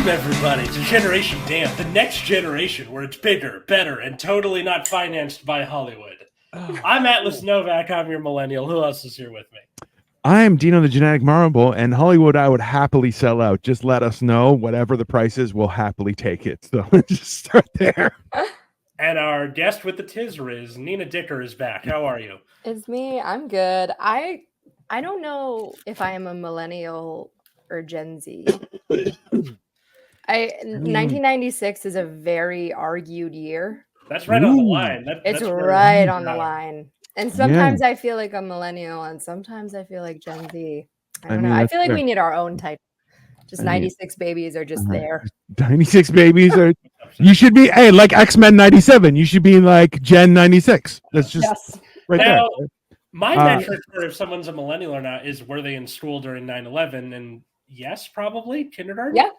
Welcome, everybody, to Generation Damn, the next generation where it's bigger, better, and totally not financed by Hollywood. I'm Atlas Novak. I'm your millennial. Who else is here with me? I'm Dino, the genetic marble, and Hollywood I would happily sell out. Just let us know. Whatever the price is, we'll happily take it. So let's just start there. And our guest with the Tizriz, Nina Dicker, is back. How are you? It's me. I'm good. I don't know if I am a millennial or Gen Z. 1996 is a very argued year. That's right on the line. It's right on the line. And sometimes I feel like a millennial, and sometimes I feel like Gen Z. I don't know. I feel like we need our own type. Just 96 babies are just there. 96 babies are. You should be like X-Men 97. You should be like Gen 96. That's just right now, there. My metric for if someone's a millennial or not is were they in school during 9/11? And yes, probably kindergarten. Yeah.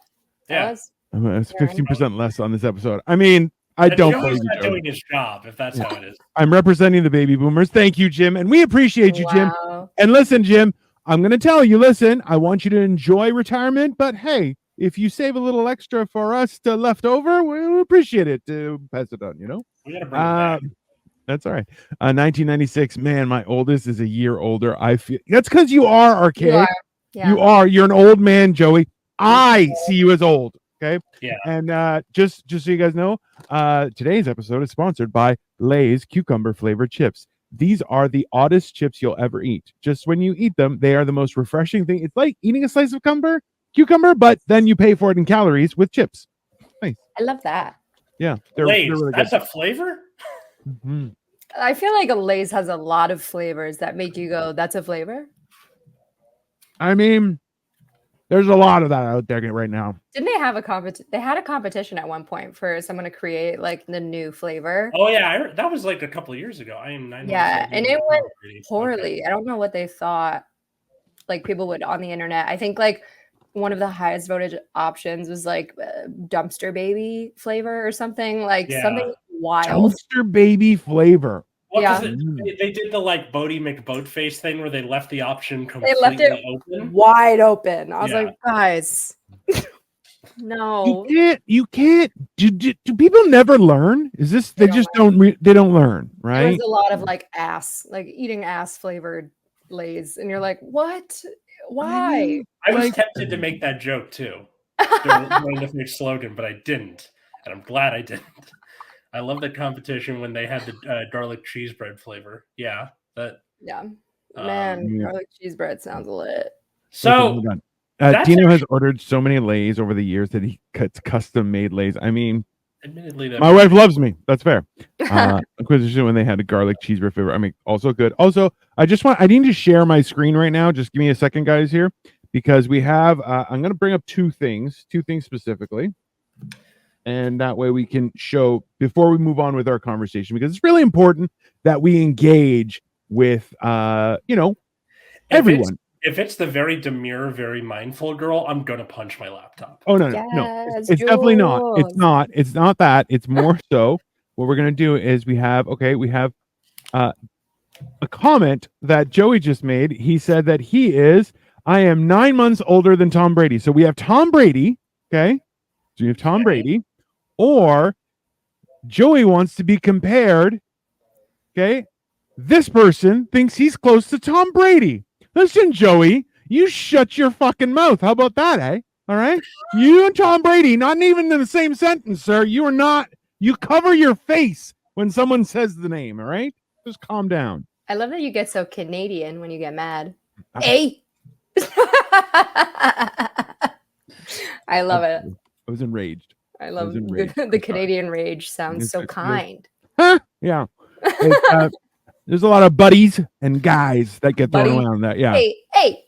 It's 15% less on this episode. I mean, I don't believe not doing his job if that's how it is. I'm representing the baby boomers. Thank you, Jim, and we appreciate you, Jim. And listen, Jim, I'm going to tell you. Listen, I want you to enjoy retirement, but hey, if you save a little extra for us to left over, we'll appreciate it to pass it on. You know, we got to bring it back. That's all right. 1996. Man, my oldest is a year older. I feel that's because you are archaic. You are. You're an old man, Joey. I see you as old. Okay. Yeah. And just so you guys know, today's episode is sponsored by Lay's cucumber flavored chips. These are the oddest chips you'll ever eat. Just when you eat them, they are the most refreshing thing. It's like eating a slice of cucumber, but then you pay for it in calories with chips. Nice. I love that. Yeah. Lay's, really that's a flavor? Mm-hmm. I feel like a Lay's has a lot of flavors that make you go, that's a flavor? I mean, there's a lot of that out there right now. Didn't they have they had a competition at one point for someone to create like the new flavor? Oh yeah, that was like a couple of years ago. And it went poorly. Okay. I don't know what they thought. Like people would on the internet. I think like one of the highest voted options was like dumpster baby flavor or something something wild. Dumpster baby flavor. Well, they did the like Bodie McBoatface thing where they left the option completely open. Wide open. I was like, guys, no. You can't. Do people never learn? Is this they just don't learn, right? There's a lot of like eating ass flavored Lay's, and you're like, what? Why? I was tempted to make that joke too. During the fake slogan, but I didn't, and I'm glad I didn't. I love the competition when they had the garlic cheese bread flavor. Yeah, that. Yeah, man, garlic cheese bread sounds lit. So, Dino has ordered so many Lay's over the years that he cuts custom made Lay's. I mean, admittedly, my wife loves me. That's fair. Acquisition when they had a garlic cheese bread flavor. I mean, also good. Also, I need to share my screen right now. Just give me a second, guys, here, because we have. I'm going to bring up two things specifically. And that way we can show before we move on with our conversation, because it's really important that we engage with, everyone. If it's the very demure, very mindful girl, I'm going to punch my laptop. Oh, no. It's definitely not. It's not that. It's more so what we're going to do is we have a comment that Joey just made. He said that I am 9 months older than Tom Brady. So we have Tom Brady. Okay. So you have Tom Brady. Or Joey wants to be compared. Okay. This person thinks he's close to Tom Brady. Listen, Joey, you shut your fucking mouth. How about that, eh? All right. You and Tom Brady, not even in the same sentence, sir. You are not. You cover your face when someone says the name. All right. Just calm down. I love that you get so Canadian when you get mad. Hey. I love it. I was enraged. I love the Canadian rage. Sounds so kind. Huh? Yeah. There's a lot of buddies and guys that get thrown around that. Yeah. Hey,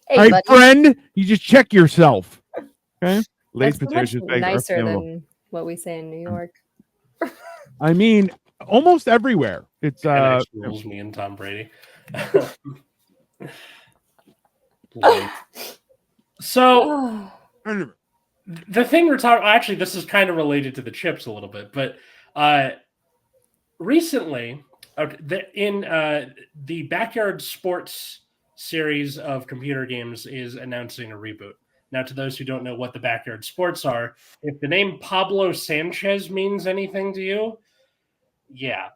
all right, buddy. Friend, you just check yourself. Okay. That's much nicer than what we say in New York. I mean, almost everywhere. It's rules me and Tom Brady. So. The thing we're talking, actually, this is kind of related to the chips a little bit, but recently, in the Backyard Sports series of computer games is announcing a reboot. Now, to those who don't know what the backyard sports are, if the name Pablo Sanchez means anything to you, yeah.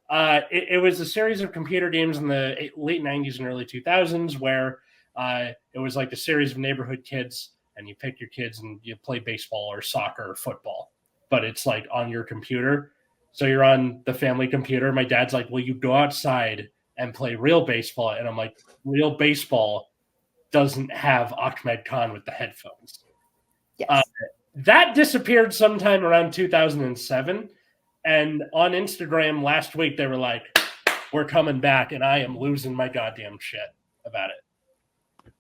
It was a series of computer games in the late 90s and early 2000s where it was like a series of neighborhood kids, and you pick your kids and you play baseball or soccer or football, but it's like on your computer. So you're on the family computer. My dad's like, will you go outside and play real baseball? And I'm like, real baseball doesn't have Ahmed Khan with the headphones. Yes. That disappeared sometime around 2007. And on Instagram last week, they were like, we're coming back, and I am losing my goddamn shit about it.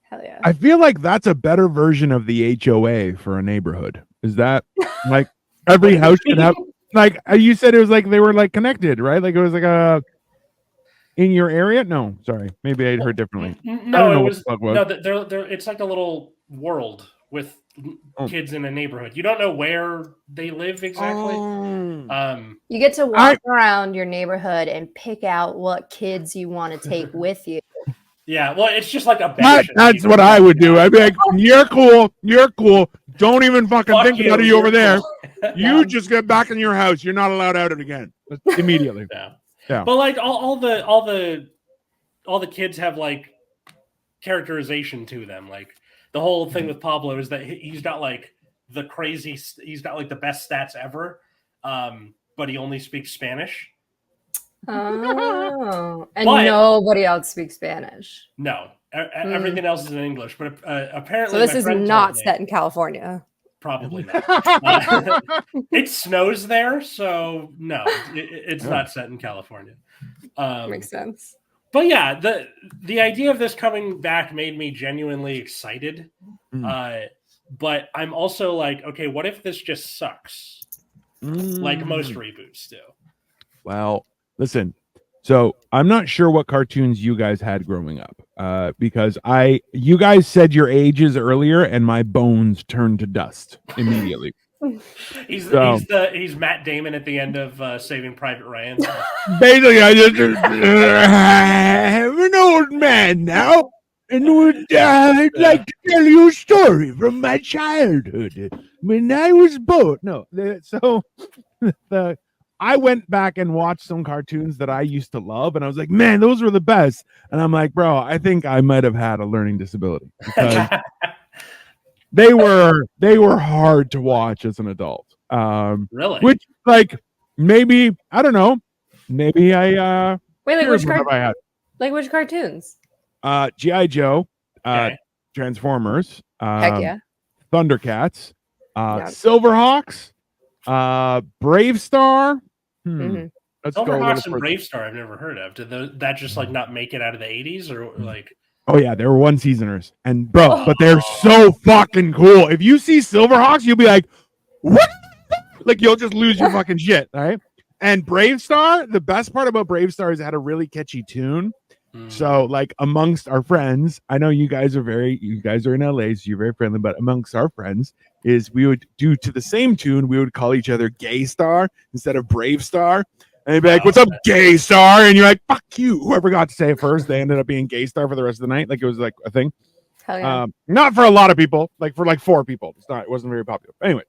Hell yeah. I feel like that's a better version of the HOA for a neighborhood. Is that like every house should have, like you said, it was like they were like connected, right? Like it was like a in your area. No, sorry, maybe I heard differently. No, it was no. They're it's like a little world with kids in a neighborhood. You don't know where they live exactly. You get to walk around your neighborhood and pick out what kids you want to take with you. Yeah, well, it's just like a bench. That's what I would do. I'd be like, you're cool. Don't even fucking think about it over there. You just get back in your house. You're not allowed out again immediately. Yeah. But like all the kids have like characterization to them. Like the whole thing with Pablo is that he's got like he's got like the best stats ever, but he only speaks Spanish. Oh, and nobody else speaks Spanish. No, everything else is in English. But apparently, so this is not set in California. Probably not. It snows there, so no, it's not set in California. Makes sense. But yeah, the idea of this coming back made me genuinely excited. But I'm also like, okay, what if this just sucks? Like most reboots do. Well, listen. So I'm not sure what cartoons you guys had growing up, because you guys said your ages earlier, and my bones turned to dust immediately. He's Matt Damon at the end of Saving Private Ryan. Basically, I'm an old man now, and I'd like to tell you a story from my childhood when I was born. I went back and watched some cartoons that I used to love, and I was like, man, those were the best. And I'm like, bro, I think I might have had a learning disability because they were hard to watch as an adult. Really? Which, like, maybe, I don't know. Maybe I wait, like which cartoons? G.I. Joe, Transformers, heck yeah, Thundercats, Silverhawks, Brave Star. Silverhawks and Brave Star I've never heard of. Did that just like not make it out of the 80s or like? Oh yeah, they were one seasoners, and bro, but they're so fucking cool. If you see Silverhawks, you'll be like, what? Like you'll just lose your fucking shit, right? And Brave Star, the best part about Brave Star is it had a really catchy tune. So like amongst our friends, I know you guys are in LA, so you're very friendly, but amongst our friends is we would do to the same tune, we would call each other Gay Star instead of Brave Star. And they'd be like, what's up, Gay Star? And you're like, fuck you. Whoever got to say it first, they ended up being Gay Star for the rest of the night. Like it was like a thing. Hell yeah. Not for a lot of people, like for like 4 people. It wasn't very popular. Anyway.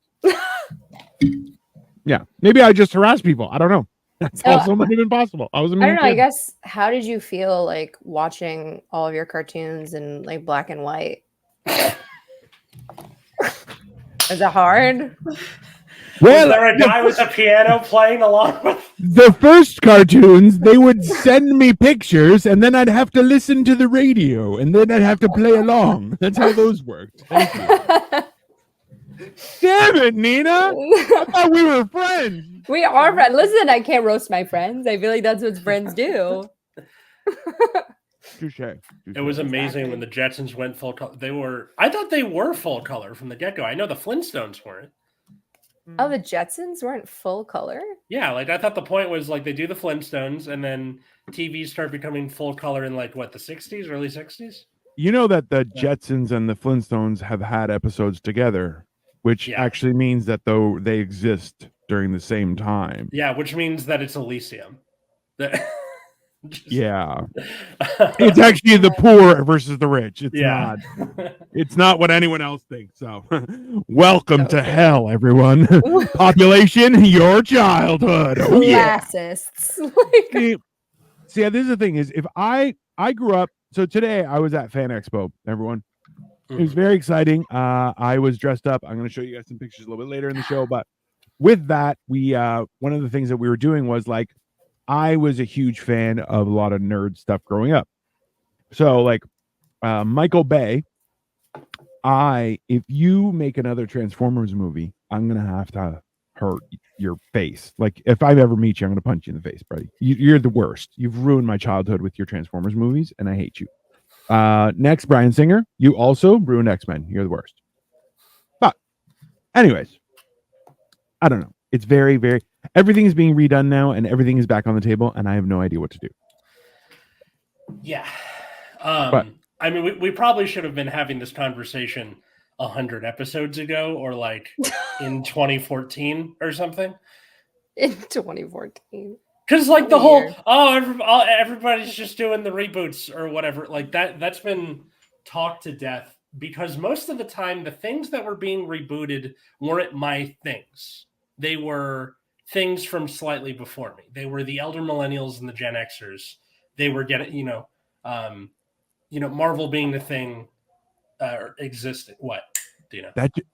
Yeah. Maybe I just harassed people. I don't know. That's also not even possible. I don't know. I guess, how did you feel like watching all of your cartoons in like black and white? Is it hard? Well, is there a guy with a piano playing along with the first cartoons? They would send me pictures, and then I'd have to listen to the radio, and then I'd have to play along. That's how those worked. Thank you. Damn it, Nina! I thought we were friends. We are friends. Listen, I can't roast my friends. I feel like that's what friends do. Touche. It was amazing when the Jetsons went full color. I thought they were full color from the get-go. I know the Flintstones weren't. Oh, the Jetsons weren't full color? Yeah, like I thought the point was like they do the Flintstones and then TVs start becoming full color in like what, the 60s, early 60s? You know that the Jetsons and the Flintstones have had episodes together, which actually means that though they exist during the same time. Yeah, which means that it's Elysium. Yeah. It's actually the poor versus the rich. It's Yeah. not. It's not what anyone else thinks. So, welcome to Okay. hell, everyone. Population, your childhood. Oh yeah. Classists. See, this is the thing is if I grew up. So today I was at Fan Expo. Everyone, it was very exciting. I was dressed up. I'm going to show you guys some pictures a little bit later in the show. But with that, we one of the things that we were doing was like I was a huge fan of a lot of nerd stuff growing up. So like Michael Bay, if you make another Transformers movie, I'm gonna have to hurt your face. Like if I ever meet you, I'm gonna punch you in the face, buddy. You're the worst. You've ruined my childhood with your Transformers movies, and I hate you. Next, Bryan Singer, you also ruined X-Men. You're the worst. But anyways, I don't know. It's very, very everything is being redone now, and everything is back on the table, and I have no idea what to do. Yeah. I mean, we probably should have been having this conversation 100 episodes ago, or like in 2014 or something. In 2014. Because like the whole everybody's just doing the reboots or whatever, like that's been talked to death. Because most of the time, the things that were being rebooted weren't my things. They were things from slightly before me. They were the elder millennials and the Gen Xers. They were getting, Marvel being the thing existed. What, Dino?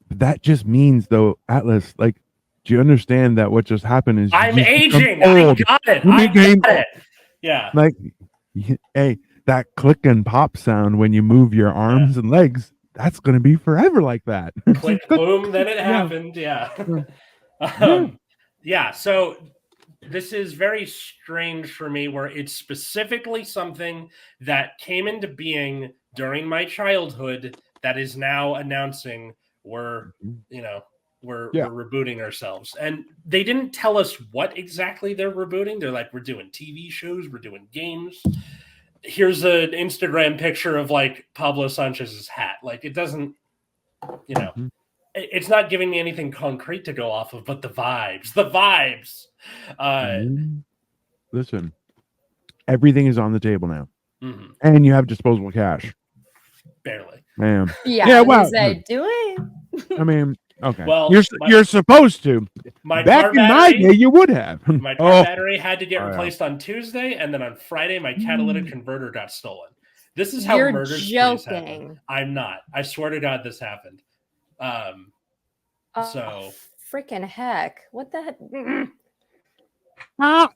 That just means though, Atlas, like, do you understand that what just happened is I'm aging. Old. I got it. Yeah. Like, hey, that click and pop sound when you move your arms and legs, that's going to be forever like that. Click, boom, then it happened. Yeah. So this is very strange for me where it's specifically something that came into being during my childhood that is now announcing we're rebooting ourselves. And they didn't tell us what exactly they're rebooting. They're like, we're doing TV shows, we're doing games. Here's an Instagram picture of like Pablo Sanchez's hat. Like it doesn't, it's not giving me anything concrete to go off of, but the vibes. Listen, everything is on the table now, and you have disposable cash. Barely, man. Yeah. Wow. Do it. I mean, okay. Well, you're supposed to. Back in my day, you would have. My car battery had to get replaced on Tuesday, and then on Friday, my catalytic converter got stolen. This is how murders happen. I'm not. I swear to God, this happened. So freaking heck! What the heck?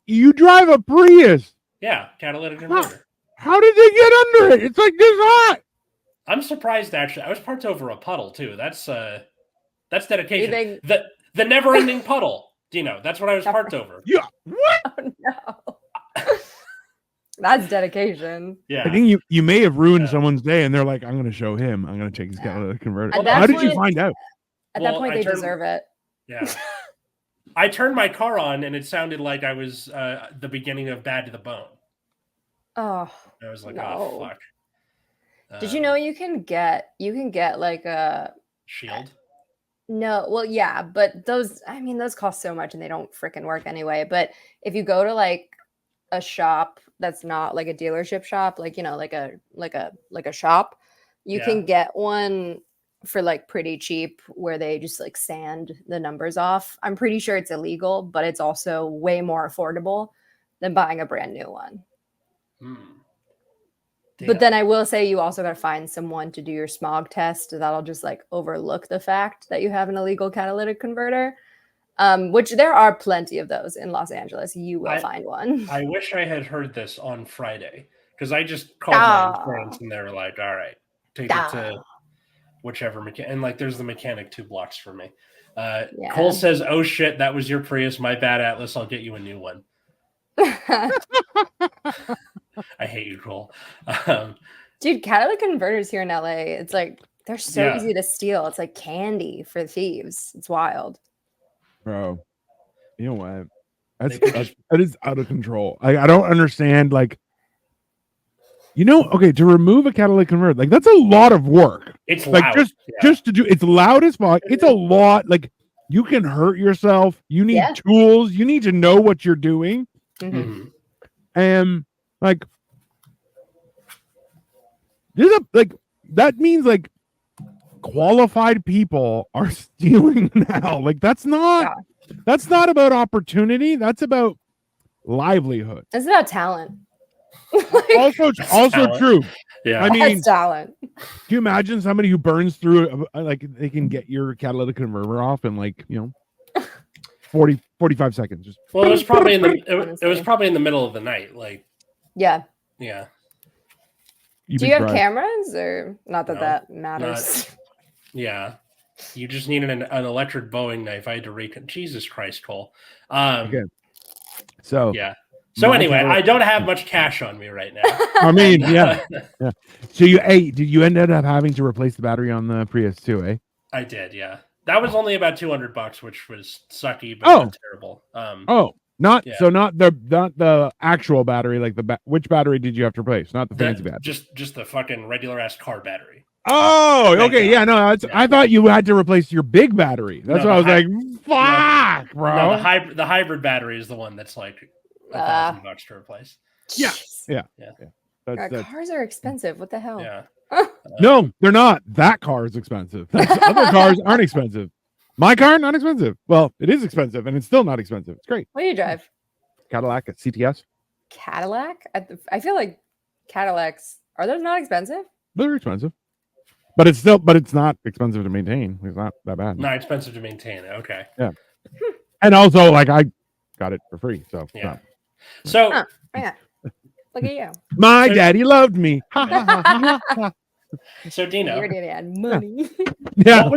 You drive a Prius? Yeah, catalytic converter. How did they get under it? It's like this hot. I'm surprised actually. I was parked over a puddle too. That's dedication. The never-ending puddle, Dino. That's what I was parked over. Yeah. What? Oh no. That's dedication. Yeah. I think you may have ruined someone's day, and they're like, "I'm going to show him. I'm going to take his catalytic converter." How did you find out? At that point, they deserve it. Yeah. I turned my car on, and it sounded like I was the beginning of Bad to the Bone. Oh. I was like, oh fuck. Did you know you can get like a shield? No, well, yeah, but those cost so much and they don't freaking work anyway. But if you go to like a shop that's not like a dealership shop, like like a shop, you can get one for like pretty cheap where they just like sand the numbers off. I'm pretty sure it's illegal, but it's also way more affordable than buying a brand new one. But then I will say you also got to find someone to do your smog test that'll just like overlook the fact that you have an illegal catalytic converter, which there are plenty of those in Los Angeles. You will find one. I wish I had heard this on Friday because I just called my insurance and they were like, all right, take it to whichever mechanic. And like there's the mechanic 2 blocks for me. Cole says, oh shit, that was your Prius. My bad, Atlas. I'll get you a new one. I hate you, Cole. Dude, catalytic converters here in LA, it's like they're so easy to steal. It's like candy for thieves. It's wild. Bro, you know what? That is out of control. I don't understand. Like, okay, to remove a catalytic converter, like that's a lot of work. It's like loud. Just to do. It's loud as fuck. It's a lot. Like you can hurt yourself. You need tools. You need to know what you're doing. Mm-hmm. And Like, there's a like that means like qualified people are stealing now. Like that's not about opportunity. That's about livelihood. It's about talent. also talent. true. Yeah, I mean, That's talent. can you imagine somebody who burns through like they can get your catalytic converter off in like 45 seconds? Just well, it was probably in the it was probably in the middle of the night. Like, yeah. Do you have cameras or not that that matters? Yeah, you just needed an electric Boeing knife. I had to Jesus Christ, Cole. Okay. So yeah. So anyway, I don't have much cash on me right now. I mean, yeah. So did you end up having to replace the battery on the Prius too, eh? I did, yeah. That was only about $200, which was sucky, but not terrible. Not the actual battery, like which battery did you have to replace? Not the fancy battery. Just the fucking regular ass car battery. Oh, okay, yeah, no, I thought you had to replace your big battery. That's what I was like, fuck, bro. No, the hybrid battery is the one that's like $1,000 to replace. Yeah. Cars are expensive. What the hell? Yeah. No, they're not. That car is expensive. Other cars aren't expensive. My car, not expensive. Well, it is expensive, and it's still not expensive. It's great. What do you drive? Cadillac at CTS. Cadillac? I feel like Cadillacs, are those not expensive? They're expensive. But it's not expensive to maintain. It's not that bad. Not expensive to maintain. Okay. Yeah. And also, like, I got it for free. So, yeah. So, yeah. Look at you. My daddy loved me. So, Dino. Your daddy had money. Yeah.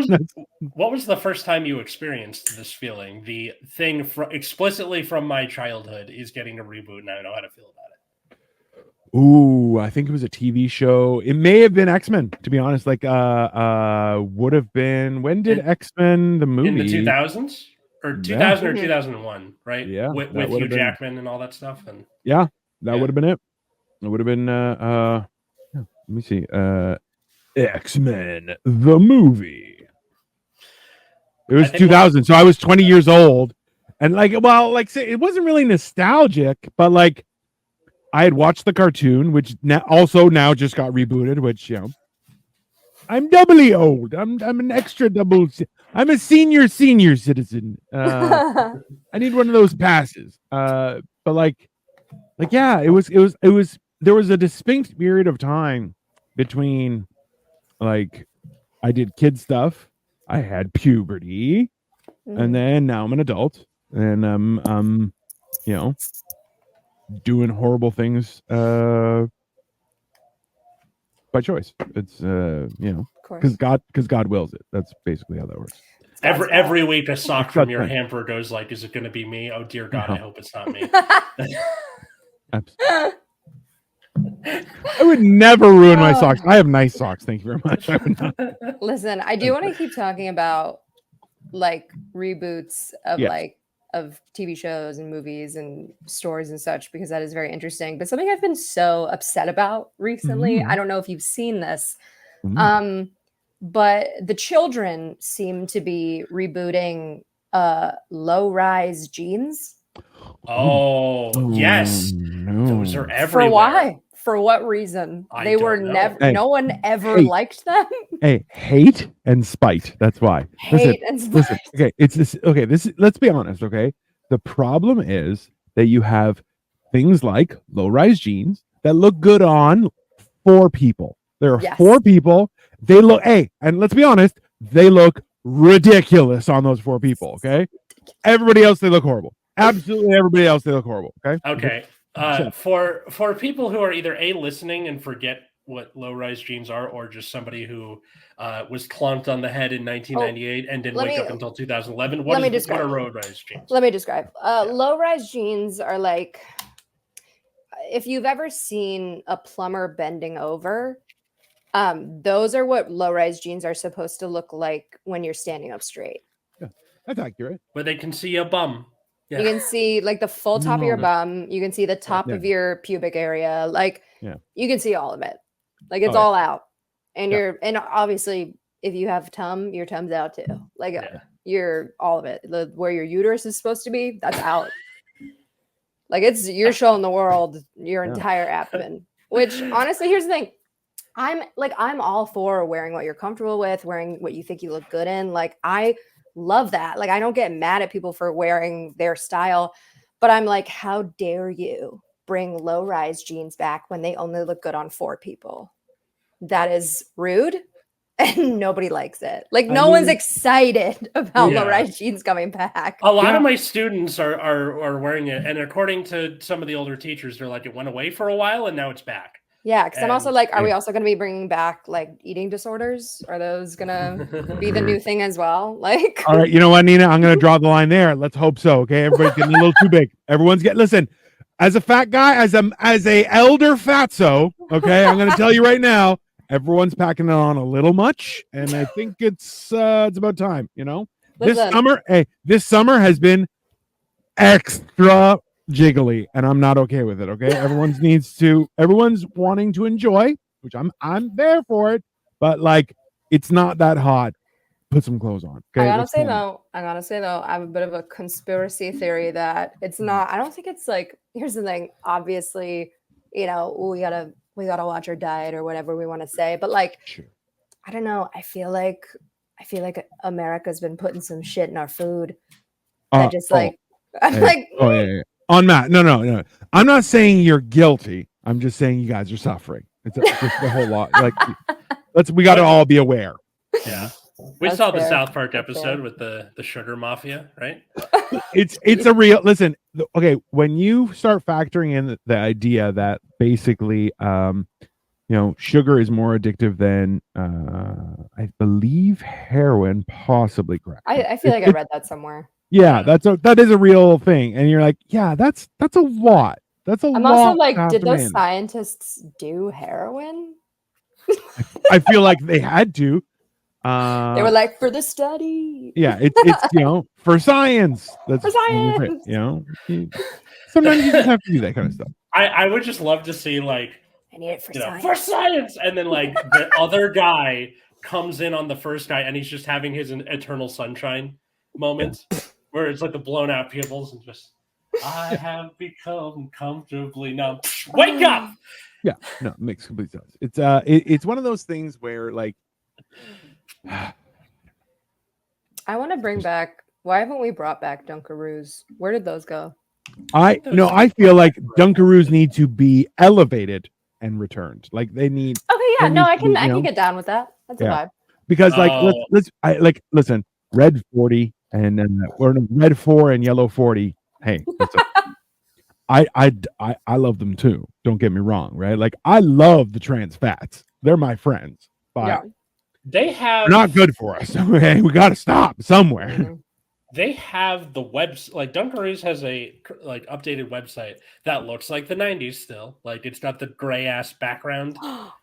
What was the first time you experienced this feeling? The thing explicitly from my childhood is getting a reboot, and I don't know how to feel about it. Ooh, I think it was a TV show. It may have been X-Men, to be honest. Like, would have been, when did X-Men the movie? In the 2000s? Or 2000 or 2001, right? Yeah. With Hugh Jackman and all that stuff. And yeah, that would have been it. It would have been let me see. X-Men the movie. It was 2000, so I was 20 years old. And like, well, like say, it wasn't really nostalgic, but like I had watched the cartoon, which now just got rebooted, which I'm doubly old. I'm an extra double. I'm a senior citizen. I need one of those passes. But like yeah, it was. There was a distinct period of time between like I did kid stuff, I had puberty, and then now I'm an adult, and doing horrible things by choice. It's because God wills it. That's basically how that works. Every week a sock from your hamper goes like, is it going to be me? Oh dear God, I hope it's not me. Absolutely. I would never ruin my socks. I have nice socks. Thank you very much. Listen, I do want to keep talking about like reboots of of TV shows and movies and stories and such, because that is very interesting. But something I've been so upset about recently, I don't know if you've seen this, but the children seem to be rebooting low-rise jeans. Oh, yes. No. Those are everywhere. For why? For what reason? They were never. Hey, no one ever liked them. Hey, hate and spite. That's why. Hate and spite. Listen. Okay, it's this. Okay, this. Let's be honest. Okay, the problem is that you have things like low-rise jeans that look good on 4 people. There are 4 people. They look. Hey, and let's be honest. They look ridiculous on those 4 people. Okay, everybody else they look horrible. Absolutely everybody else they look horrible. Okay. For people who are either listening and forget what low-rise jeans are, or just somebody who was clunked on the head in 1998 and didn't wake up until 2011, what are low-rise jeans? Let me describe. Low-rise jeans are like, if you've ever seen a plumber bending over, those are what low-rise jeans are supposed to look like when you're standing up straight. Yeah, that's accurate. Where they can see your bum. Yeah. You can see like the full top of your bum. You can see the top of your pubic area. Like you can see all of it. Like it's all out. And and obviously if you have your tum's out too. Like you're all of it. Where your uterus is supposed to be, that's out. Like you're showing the world your entire abdomen. Which honestly, here's the thing. I'm all for wearing what you're comfortable with, wearing what you think you look good in. Like I love that. Like I don't get mad at people for wearing their style, but I'm like, how dare you bring low-rise jeans back when they only look good on 4 people? That is rude and nobody likes it. Like no one's excited about low-rise jeans coming back. A lot of my students are wearing it, and according to some of the older teachers, they're like, it went away for a while and now it's back. Yeah, because I'm also like, are we also going to be bringing back like eating disorders? Are those going to be the new thing as well? Like, all right, you know what, Nina? I'm going to draw the line there. Let's hope so. Okay, everybody's getting a little too big. Everyone's getting. Listen, as a fat guy, as a elder fatso, okay, I'm going to tell you right now, everyone's packing it on a little much, and I think it's about time. You know, this summer has been extra jiggly, and I'm not okay with it. Okay, everyone's wanting to enjoy, which I'm there for it, but like it's not that hot. Put some clothes on. Okay? I gotta say though, I have a bit of a conspiracy theory that it's not. I don't think it's like. Here's the thing. Obviously, you know, we gotta watch our diet or whatever we want to say, but like, sure. I don't know. I feel like America's been putting some shit in our food. I'm like, yeah. On Matt, no. I'm not saying you're guilty. I'm just saying you guys are suffering. It's just a whole lot. Like, we got to all be aware. Yeah, we saw the South Park episode with the sugar mafia, right? It's a real. Listen, okay. When you start factoring in the idea that basically, sugar is more addictive than I believe heroin, possibly correct. I feel like I read that somewhere. Yeah, that is a real thing, and you're like, yeah, that's a lot. That's a lot. I'm also like, did those scientists do heroin? I feel like they had to. They were like, for the study. Yeah, it's for science. That's for science. Sometimes you just have to do that kind of stuff. I would just love to see like, I need it for science. For science, and then like the other guy comes in on the first guy, and he's just having his eternal sunshine moment. Where it's like the blown out pupils and just, I have become comfortably numb. Wake up! Yeah, no, it makes complete sense. It's one of those things where like, I want to bring back. Why haven't we brought back Dunkaroos? Where did those go? I feel like Dunkaroos need to be elevated and returned. Like they need. Okay, yeah, no, I can get down with that. That's a vibe. Because like listen, red 40. And then we're in red 4 and yellow 40. Hey, I love them too. Don't get me wrong, right? Like I love the trans fats. They're my friends. But they're not good for us. Okay, we got to stop somewhere. Mm-hmm. They have the like Dunkaroos has a like updated website that looks like the 90s still. Like it's got the gray ass background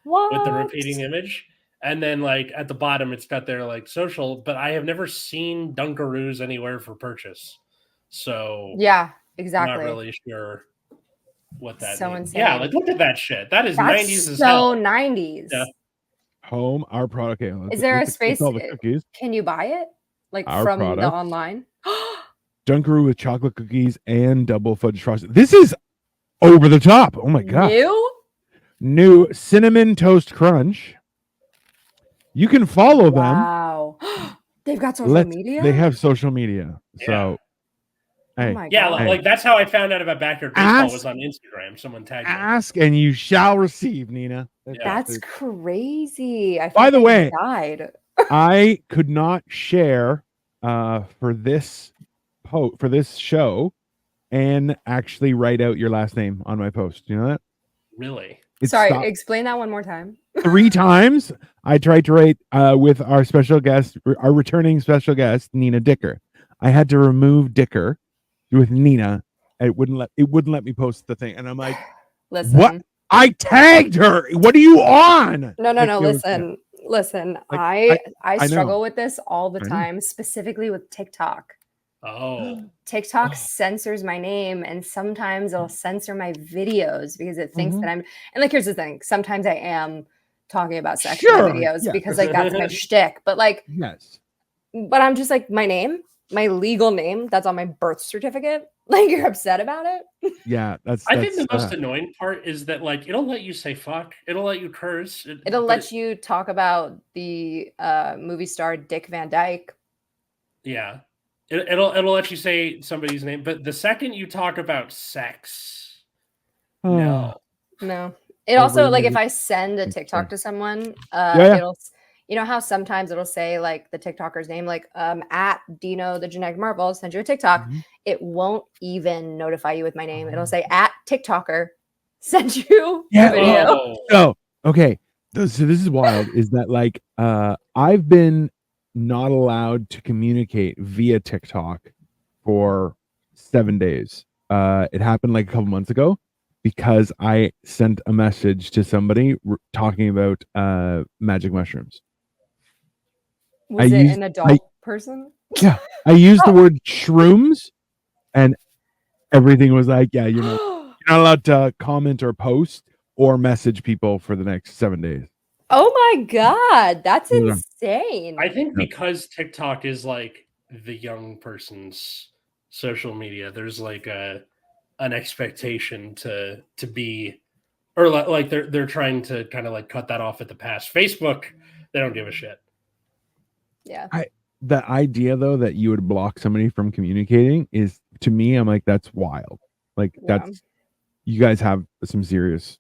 with the repeating image. And then, like, at the bottom, it's got their, like, social, but I have never seen Dunkaroos anywhere for purchase. So, yeah, exactly. I'm not really sure what that so means. Insane. Yeah, like, look at that shit. That's 90s as hell. So 90s. Yeah. Home, our product. Okay, is there a space? Can you buy it? Like, from the online? Dunkaroo with chocolate cookies and double fudge frosting. This is over the top. Oh, my God. New cinnamon toast crunch. You can follow them. Wow. They've got social media? They have social media. So, hey. Like that's how I found out about Backyard Baseball was on Instagram. Someone tagged me. Ask and you shall receive, Nina. That's crazy. By the way, died. I could not share for this show and actually write out your last name on my post. You know that? Really? Sorry, explain that one more time. 3 times I tried to write with our special guest, our returning special guest, Nina Dicker. I had to remove Dicker with Nina. It wouldn't let me post the thing. And I'm like, listen. What? I tagged her. What are you on? No. Listen. Like, I struggle with this all the time, specifically with TikTok. Oh, TikTok censors my name, and sometimes it'll censor my videos because it thinks that I'm. And like, here's the thing: sometimes I am talking about sex in my videos because like that's my shtick. But like, yes. But I'm just like my name, my legal name, that's on my birth certificate. Like you're upset about it? Yeah, I think the most annoying part is that like it'll let you say fuck, it'll let you curse, It'll let you talk about the movie star Dick Van Dyke. Yeah, it'll let you say somebody's name, but the second you talk about sex, no. It also like if I send a TikTok to someone, it'll, you know how sometimes it'll say like the TikToker's name, like at Dino the Genetic Marvel send you a TikTok. It won't even notify you with my name. It'll say at TikToker send you a video. Oh, okay. So this is wild. Is that like I've been not allowed to communicate via TikTok for 7 days. It happened like a couple months ago because I sent a message to somebody talking about magic mushrooms. Was it an adult person? Yeah, I used the word shrooms, and everything was like, yeah, you're not allowed to comment or post or message people for the next 7 days. Oh my god, that's insane. I think because TikTok is like the young person's social media, there's like an expectation to be, or like they're trying to kind of like cut that off at the pass. Facebook, they don't give a shit. Yeah. The idea though that you would block somebody from communicating is, to me, I'm like, that's wild. Like that's, you guys have some serious,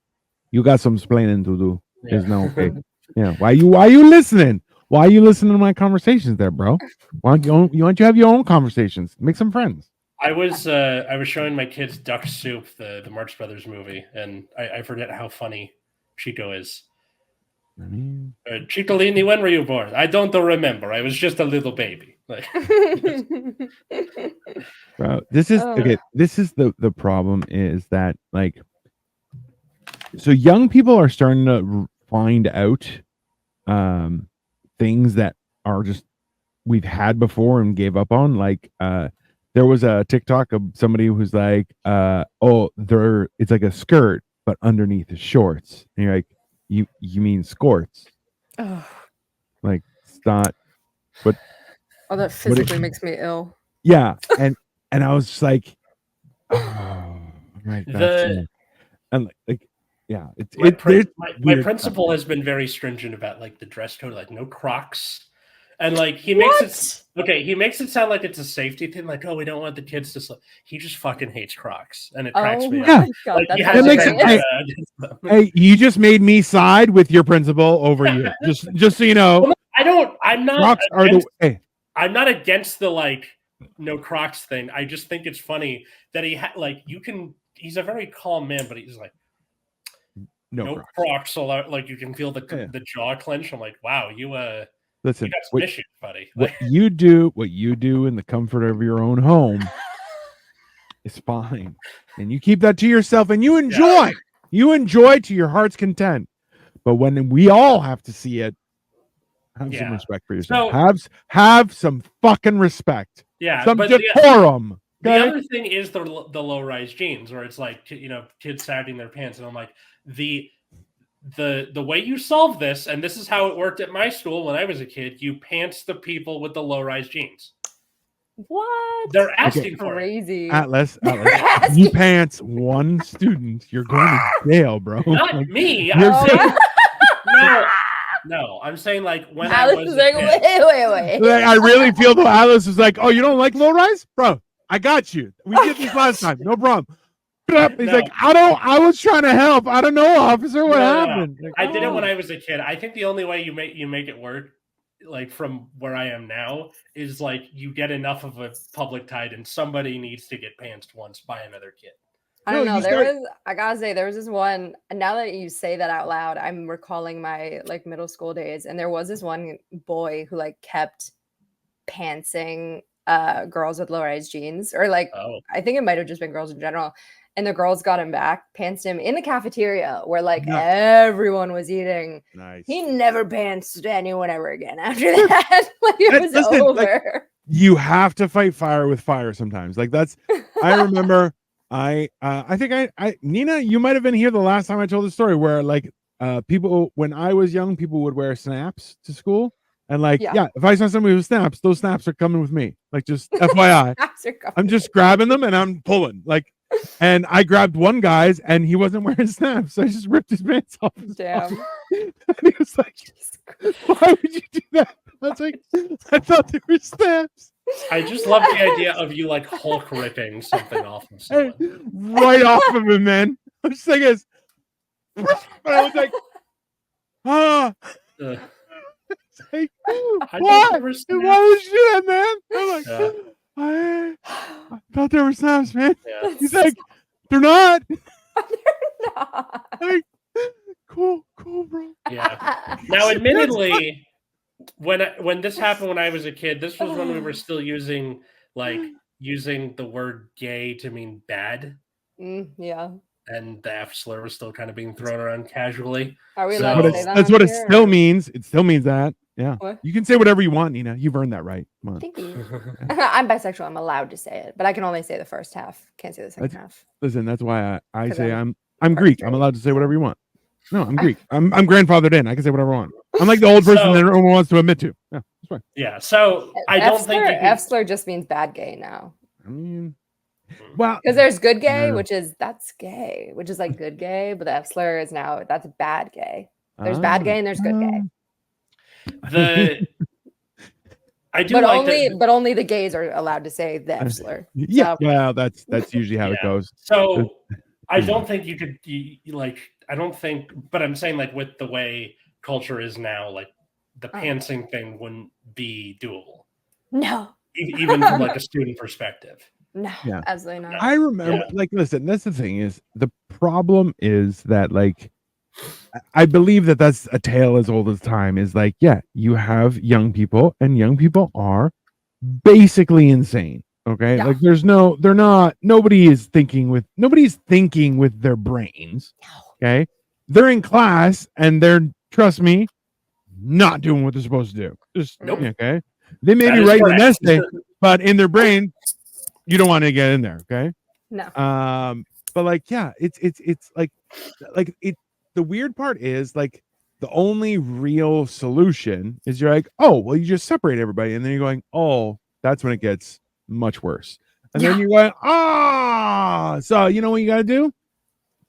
you got some explaining to do. There's no okay. Yeah. Why you listening? Why are you listening to my conversations there, bro? Why don't you have your own conversations? Make some friends. I was showing my kids Duck Soup, the Marx Brothers movie, and I forget how funny Chico is. Ciccolini, when were you born? I don't remember. I was just a little baby. Like, bro, this is okay. This is the problem is that like, so young people are starting to find out things that are just we've had before and gave up on. Like there was a TikTok of somebody who's like, it's like a skirt, but underneath is shorts. And you're like, you mean skorts? Like it's not. But that physically makes me ill. Yeah, and I was just like, oh, right. And like yeah, my principal has been very stringent about like the dress code, like no Crocs. And like he makes it sound like it's a safety thing, like, oh, we don't want the kids to slip. He just fucking hates Crocs, and it cracks me up. God, like, hey, you just made me side with your principal over you. Just so you know. Well, I'm not Crocs I'm not against the like no Crocs thing. I just think it's funny that he's a very calm man, but he's like no Crocs, so like you can feel the jaw clench. I'm like, wow, listen, you got some issues, buddy. What you do in the comfort of your own home is fine, and you keep that to yourself, and you enjoy. You enjoy to your heart's content. But when we all have to see it, have some respect for yourself. So, have some fucking respect. Yeah, some decorum. The other thing is the low-rise jeans, where it's like kids sagging their pants, and I'm like the way you solve this, and this is how it worked at my school when I was a kid. You pants the people with the low-rise jeans. What? They're asking for crazy. It. Atlas, you pants one student, you're going to jail, bro. Not me. No, I'm saying like when Alice I was like, wait. Like, I really feel though Alice was like, oh, you don't like low rise? Bro, I got you. We did this last time. No problem. He's like, I was trying to help. I don't know, officer. What happened? No. Like, I did it when I was a kid. I think the only way you make it work, like from where I am now, is like you get enough of a public tide and somebody needs to get pantsed once by another kid. I don't know. I gotta say, there was this one, and now that you say that out loud, I'm recalling my like middle school days, and there was this one boy who like kept pantsing girls with low-rise jeans, or like I think it might have just been girls in general. And the girls got him back, pantsed him in the cafeteria where like everyone was eating. Nice. He never pantsed anyone ever again after that. Like it was over. Like, you have to fight fire with fire sometimes. Like that's I remember I think Nina, you might have been here the last time I told the story where like people when I was young, people would wear snaps to school. And like, Yeah. yeah, if I saw somebody with snaps, those snaps are coming with me. Like, just FYI, I'm just grabbing them and I'm pulling. Like, and I grabbed one guy's and he wasn't wearing snaps. So I just ripped his pants off. Damn. And he was like, why would you do that? I was like, I thought they were snaps. I just love the idea of you like Hulk ripping something off of someone. Right off of him, man. I'm just like, this. And I was like, ah. Like, why? Why would you do that, man? I'm like, I thought they were snaps, man. Yeah. He's like, they're not. They're not. Like, cool, bro. Yeah. Now, admittedly, when this happened when I was a kid, this was when we were still using the word gay to mean bad. Yeah. And the F slur was still kind of being thrown around casually. Are we allowed to say that? That's what it still means. It still means that. Yeah. What? You can say whatever you want, Nina. You've earned that right. Come on. Thank you. I'm bisexual. I'm allowed to say it, but I can only say the first half. Can't say the second half. Listen, that's why I say I'm Greek. I'm allowed to say whatever you want. No, I'm Greek. I'm grandfathered in. I can say whatever I want. I'm like the old person that everyone wants to admit to. Yeah, that's fine. Yeah. So I don't think F slur just means bad gay now. I mean, well, because there's good gay, that's gay, which is like good gay, but the F slur is now that's bad gay. There's bad gay and there's good gay. I do, but only the gays are allowed to say the F slur. Yeah, well, that's usually how it goes. So I don't think you could I don't think, but I'm saying like with the way culture is now, like the pantsing thing wouldn't be doable. No, even from like a student perspective. No, absolutely not. I remember, listen, that's the thing is the problem is that I believe that's a tale as old as time is you have young people and young people are basically insane. Okay. Yeah. Nobody's thinking with their brains. Okay. They're in class and they're, trust me, not doing what they're supposed to do. Just nope. Okay. They may be writing an essay, but in their brain, you don't want to get in there. Okay. No. But it's the weird part is the only real solution is you're like, oh, well, you just separate everybody. And then you're going, oh, that's when it gets much worse. And then you're going, so you know what you got to do?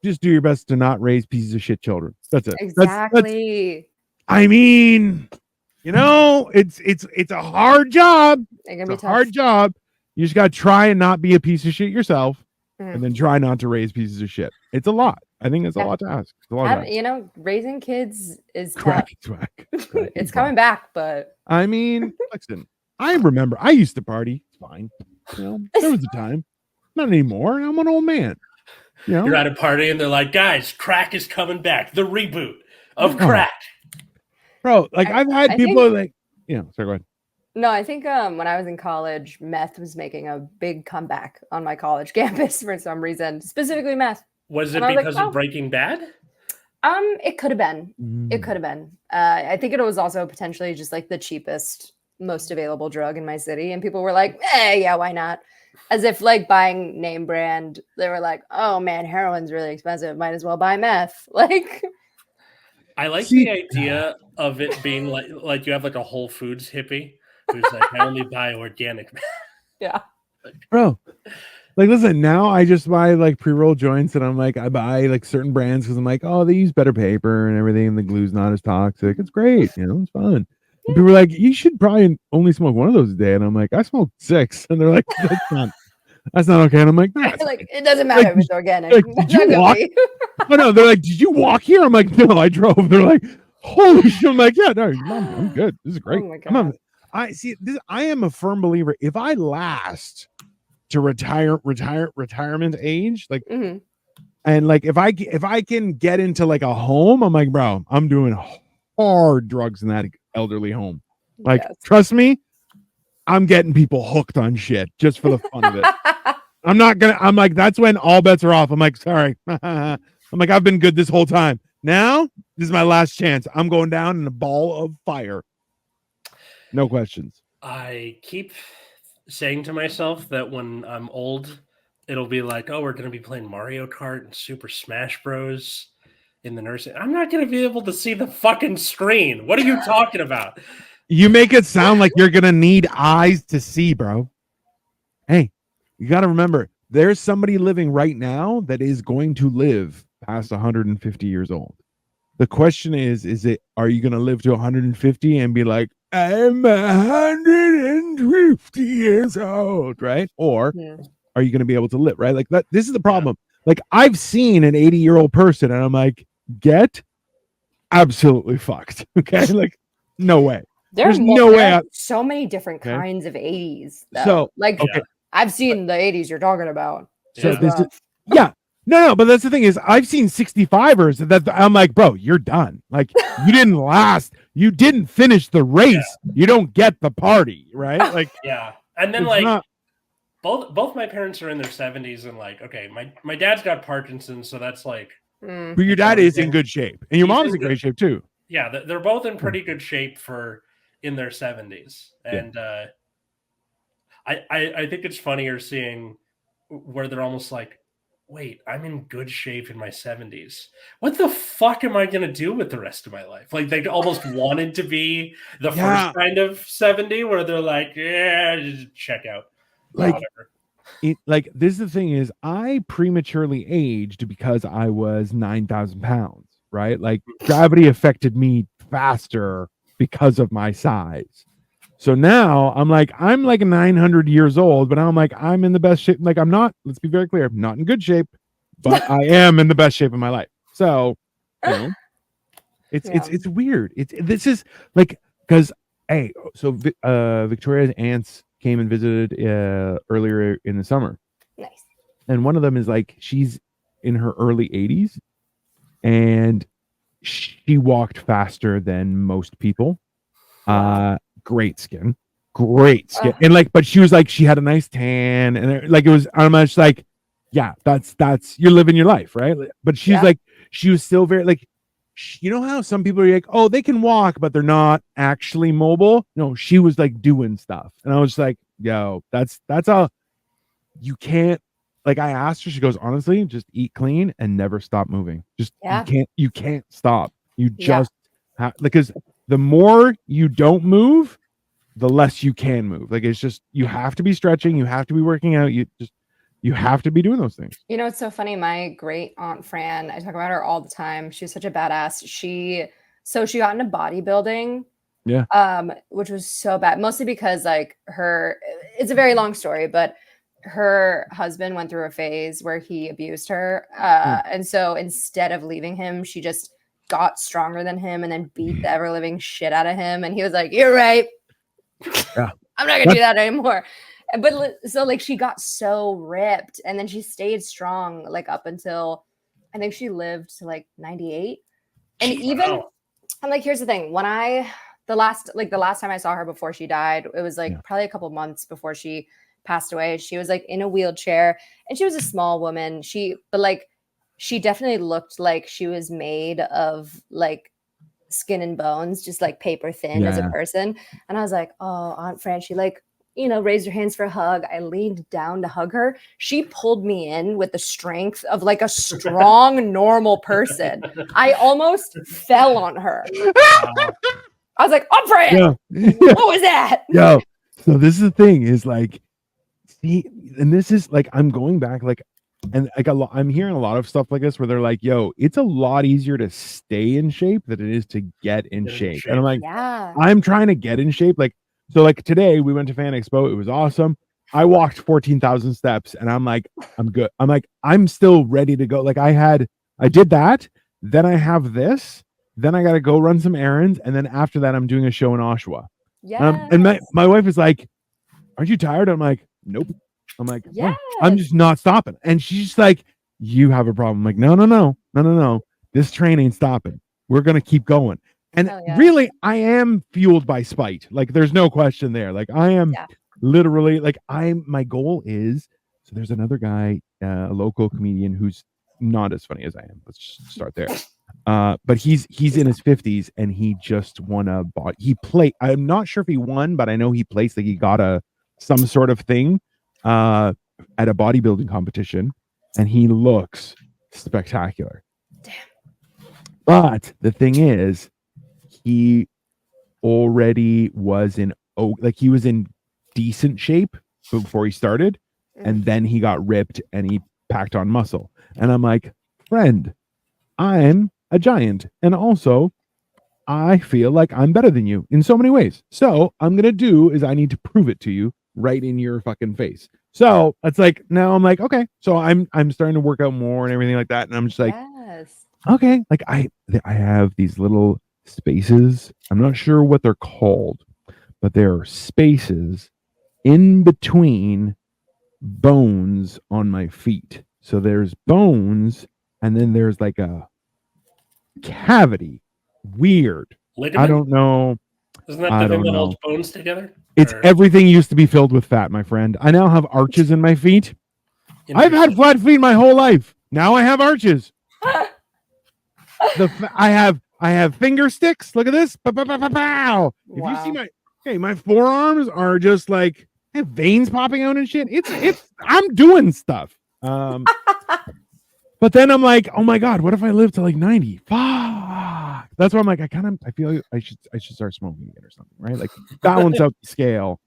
Just do your best to not raise pieces of shit children. That's it. Exactly. I mean, it's a hard job. It's a hard job. You just got to try and not be a piece of shit yourself and then try not to raise pieces of shit. It's a lot. I think it's a lot to ask. It's a lot to ask. Raising kids is Quack. It's coming back, but I mean, listen, I remember I used to party. It's fine. There was a time. Not anymore. I'm an old man. You're at a party and they're like, guys, crack is coming back. The reboot of crack. Bro, I've had people sorry, go ahead. No, I think when I was in college, meth was making a big comeback on my college campus for some reason, specifically meth. Was it because of Breaking Bad? It could have been. It could have been. I think it was also potentially just the cheapest, most available drug in my city, and people were like, yeah, why not? As if buying name brand, they were like, oh man, heroin's really expensive. Might as well buy meth. I like the idea of it being like you have a Whole Foods hippie who's like, I only buy organic. Yeah. Bro, listen, now I just buy pre-roll joints and I'm I buy certain brands because I'm oh, they use better paper and everything and the glue's not as toxic. It's great. It's fun. And people are like, you should probably only smoke one of those a day. And I'm like, I smoke 6. And they're like, that's not okay. And I'm like, no. It doesn't matter if it's organic. Did you walk? Oh, no, they're like, did you walk here? I'm like, no, I drove. They're like, holy shit. I'm like, yeah, no, I'm good. This is great. Oh my God. I am a firm believer. If I last to retirement age, and if I can get into a home, I'm like, bro, I'm doing hard drugs in that elderly home. Trust me, I'm getting people hooked on shit just for the fun of it. I'm like, that's when all bets are off. I'm like, sorry. I'm like, I've been good this whole time. Now, this is my last chance. I'm going down in a ball of fire. No questions. I keep saying to myself that when I'm old, it'll be like, oh, we're going to be playing Mario Kart and Super Smash Bros. In the nursing. I'm not going to be able to see the fucking screen. What are you talking about? You make it sound like you're gonna need eyes to see, bro. Hey, you got to remember, there's somebody living right now that is going to live past 150 years old. The question is are you going to live to 150 and be like, I'm 150 years old, right? Or are you going to be able to live, right? Like that. This is the problem. Like I've seen an 80-year-old person and I'm like, get absolutely fucked. Okay. Like, no way. There's no way. So many different kinds of 80s. Though. So, like, I've seen the 80s you're talking about. So this is, no, but that's the thing is I've seen 65ers that I'm like, bro, you're done. Like you didn't last. You didn't finish the race. You don't get the party, right? Like and then like both my parents are in their 70s and like, okay, my dad's got Parkinson's, so that's like. But your dad is in good shape, and your mom's in great shape too. Yeah, they're both in pretty good shape for in their 70s, and I think it's funnier seeing where they're almost like, wait, I'm in good shape in my 70s. What the fuck am I going to do with the rest of my life? Like they almost wanted to be the first kind of 70 where they're like, just check out. Like, this is the thing is I prematurely aged because I was 9,000 pounds, right? Like gravity affected me faster because of my size. So now I'm like 900 years old, but I'm like, I'm in the best shape. Like I'm not, let's be very clear, I'm not in good shape, but I am in the best shape of my life. So, you know, it's weird. This is like, cause so Victoria's aunts came and visited earlier in the summer. Nice. And one of them is like, she's in her early 80s and she walked faster than most people. Great skin. And like, but she was like, she had a nice tan and like, it was, I'm just like, yeah, that's, you're living your life. Right. But she's like, she was still very like, you know how some people are like, oh, they can walk, but they're not actually mobile. No, she was like doing stuff. And I was like, yo, that's all you can't, like I asked her, she goes, honestly, just eat clean and never stop moving. Just, you can't stop. You just have, because the more you don't move, the less you can move. Like it's just, you have to be stretching, you have to be working out, you have to be doing those things. You know, it's so funny. My great aunt Fran, I talk about her all the time. She's such a badass. She got into bodybuilding. Yeah. Which was so bad. Mostly because like it's a very long story, but her husband went through a phase where he abused her. And so instead of leaving him, she just got stronger than him and then beat the ever living shit out of him. And he was like, you're right. Yeah. I'm not gonna do that anymore. But so like she got so ripped and then she stayed strong like up until I think she lived to like 98. And even I'm like, here's the thing. When the last time I saw her before she died, it was like probably a couple months before she passed away. She was like in a wheelchair and she was a small woman. She definitely looked like she was made of like skin and bones, just like paper thin as a person. And I was like, oh, Aunt Fran, she like, you know, raised her hands for a hug. I leaned down to hug her. She pulled me in with the strength of like a strong, normal person. I almost fell on her. I was like, Aunt Fran, what was that? Yo, so this is the thing is like, see, and this is like, I'm going back like, and like I'm hearing a lot of stuff like this where they're like, yo, it's a lot easier to stay in shape than it is to get in shape. And I'm like, I'm trying to get in shape. Like, so like today we went to Fan Expo. It was awesome. I walked 14,000 steps and I'm like, I'm good. I'm like, I'm still ready to go. Like I did that. Then I have this. Then I got to go run some errands. And then after that, I'm doing a show in Oshawa. Yeah. And my wife is like, aren't you tired? I'm like, nope. I'm like, I'm just not stopping. And she's just like, you have a problem. I'm like, no. This train ain't stopping. We're going to keep going. And really, I am fueled by spite. Like, there's no question there. Like, I am literally like, my goal is, so there's another guy, a local comedian who's not as funny as I am. Let's just start there. But he's in his 50s and he just won I'm not sure if he won, but I know he placed, like he got some sort of thing at a bodybuilding competition and he looks spectacular. Damn. But the thing is, he already was he was in decent shape before he started, and then he got ripped and he packed on muscle. And I'm like, friend, I'm a giant, and also I feel like I'm better than you in so many ways. So I'm gonna do is I need to prove it to you right in your fucking face. So it's like now I'm like, okay, so I'm starting to work out more and everything like that, and I'm just like, Yes. okay, like I have these little spaces. I'm not sure what they're called, but there are spaces in between bones on my feet. So there's bones, and then there's like a cavity. Weird. Ligament? I don't know. Isn't that I the thing don't that know. holds bones together? It's everything used to be filled with fat, my friend. I now have arches in my feet. I've had flat feet my whole life. Now I have arches. I have finger sticks. Look at this. Pow. If you see my forearms are just like I have veins popping out and shit. It's I'm doing stuff. But then I'm like, oh my god, what if I live to like 90? Fuck. That's why I'm like, I feel like I should start smoking again or something, right? Like balance out the scale,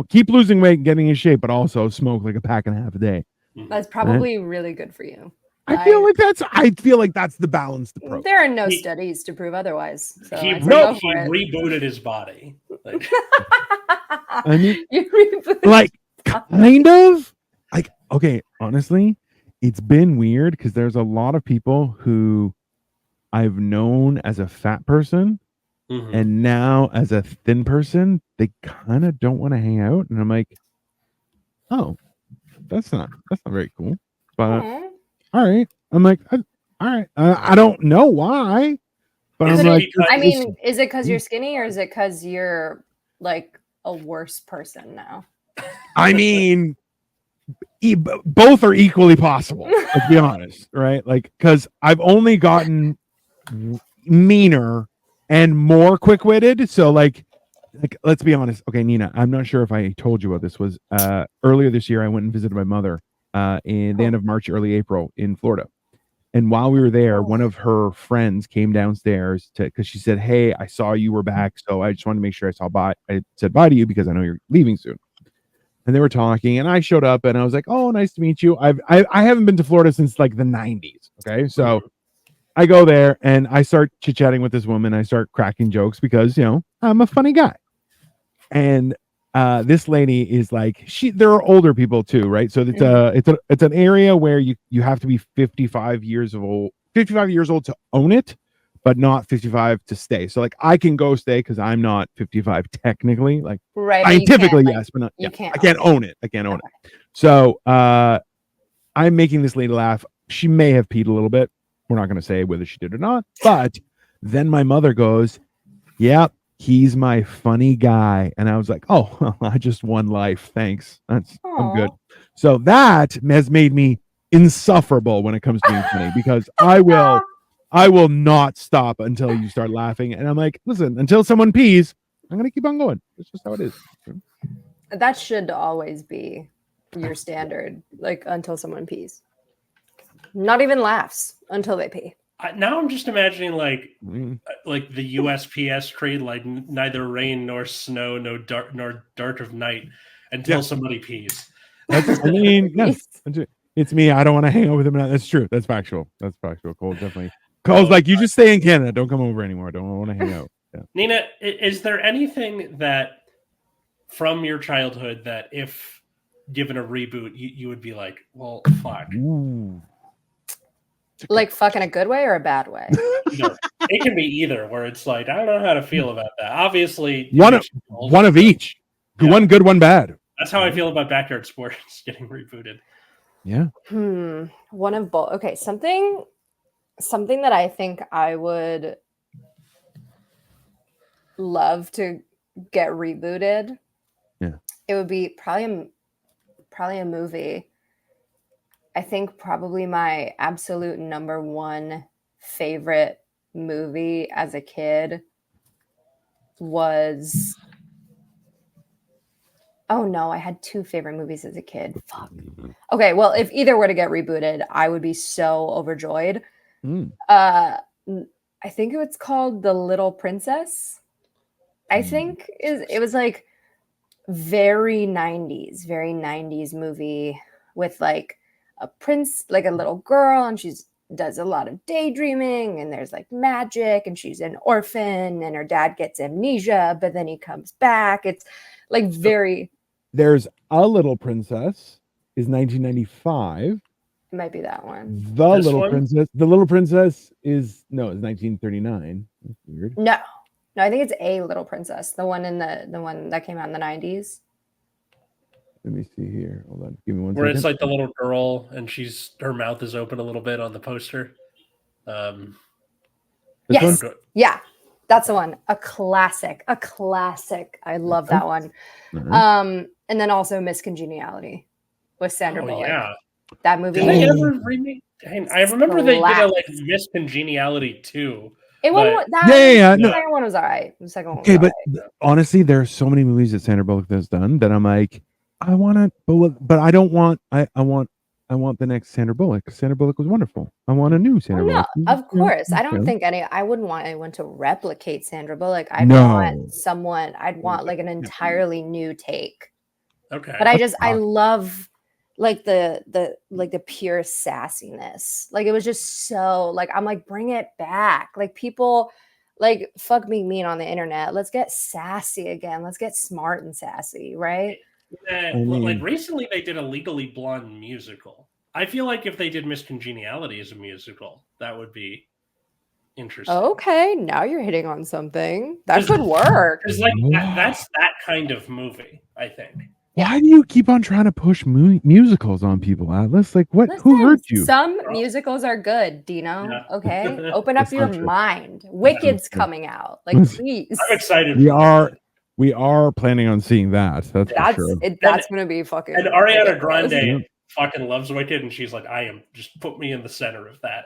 keep losing weight and getting in shape, but also smoke like a pack and a half a day. That's probably really good for you. I feel like that's the balanced approach. There are no studies to prove otherwise. So he rebooted his body. Like, I mean, like kind of like, okay, honestly, it's been weird because there's a lot of people who I've known as a fat person and now as a thin person, they kind of don't want to hang out. And I'm like, oh, that's not very cool. But all right. I'm like, all right. I don't know why. But I'm like, I mean, is it because you're skinny or is it because you're like a worse person now? I mean, both are equally possible. Let's be honest, right? Like, because I've only gotten meaner and more quick-witted. So, like, let's be honest. Okay, Nina, I'm not sure if I told you what this was. Earlier this year, I went and visited my mother in the end of March, early April in Florida. And while we were there, one of her friends came downstairs because she said, "Hey, I saw you were back, so I just wanted to make sure I said bye to you because I know you're leaving soon." And they were talking, and I showed up, and I was like, "Oh, nice to meet you." I haven't been to Florida since like the 90s. Okay, so I go there, and I start chit chatting with this woman. I start cracking jokes because I'm a funny guy, and this lady is like there are older people too, right? So it's an area where you have to be 55 years old to own it, but not 55 to stay. So like I can go stay because I'm not 55 technically, like scientifically, yes, but not I can't own it. I can't own it. So I'm making this lady laugh. She may have peed a little bit. We're not going to say whether she did or not, but then my mother goes, "Yep. He's my funny guy." And I was like, oh, well, I just won life. Thanks. I'm good. So that has made me insufferable when it comes to being funny because I will not stop until you start laughing. And I'm like, listen, until someone pees, I'm going to keep on going. That's just how it is. That should always be your standard, like until someone pees. Not even laughs until they pee. Now I'm just imagining like the USPS trade, like neither rain nor snow, nor dark of night until somebody pees. I mean, yes, it's me. I don't want to hang out with him. That's true. That's factual. Cole definitely. Cole's like, you just stay in Canada. Don't come over anymore. I don't want to hang out. Yeah. Nina, is there anything that from your childhood that if given a reboot, you would be like, well, fuck. Ooh. Like fucking a good way or a bad way? It can be either, where it's like, I don't know how to feel about that. Obviously, one of each. Yeah. One good, one bad. That's how I feel about backyard sports getting rebooted. Yeah. One of both. Okay, something that I think I would love to get rebooted. Yeah. It would be probably a movie. I think probably my absolute number one favorite movie as a kid was... Oh no, I had two favorite movies as a kid. Fuck. Okay, well, if either were to get rebooted, I would be so overjoyed. I think it's called The Little Princess. I think it was like very 90s movie with like a prince, like a little girl, and she's does a lot of daydreaming, and there's like magic, and she's an orphan, and her dad gets amnesia, but then he comes back. It's like very. There's A Little Princess is 1995. It might be that one. The Little Princess is 1939. That's weird. No, I think it's A Little Princess, the one that came out in the 90s. Let me see here. Hold on. Give me one Where second. it's like the little girl and her mouth is open a little bit on the poster. Yes. Yeah. That's the one. A classic. I love that one. And then also Miss Congeniality with Sandra Bullock. Yeah. That movie. Did they ever remake? I remember they did a like Miss Congeniality too. The second one was all right. The second one was but honestly, there are so many movies that Sandra Bullock has done that I'm like, I want to, but I don't want. I want the next Sandra Bullock. Sandra Bullock was wonderful. I want a new Sandra Bullock. Of course. I don't think I wouldn't want anyone to replicate Sandra Bullock. I'd want like an entirely new take. Okay. But I love like the pure sassiness. Like it was just so like, I'm like, bring it back. Like people like fuck being mean on the internet. Let's get sassy again. Let's get smart and sassy, right? Like recently they did a Legally Blonde musical. I feel like if they did Miss Congeniality as a musical, that would be interesting. Okay, now you're hitting on something. That could work. Because like that's that kind of movie, I think. Why do you keep on trying to push musicals on people, Atlas? Like what? Listen, who hurt you? Some musicals are good, Dino. Yeah. Okay, open up your mind. Wicked's coming out. Like, please. I'm excited. We are planning on seeing that. That's for sure. That's going to be fucking. And Ariana Grande fucking loves Wicked, and she's like, just put me in the center of that.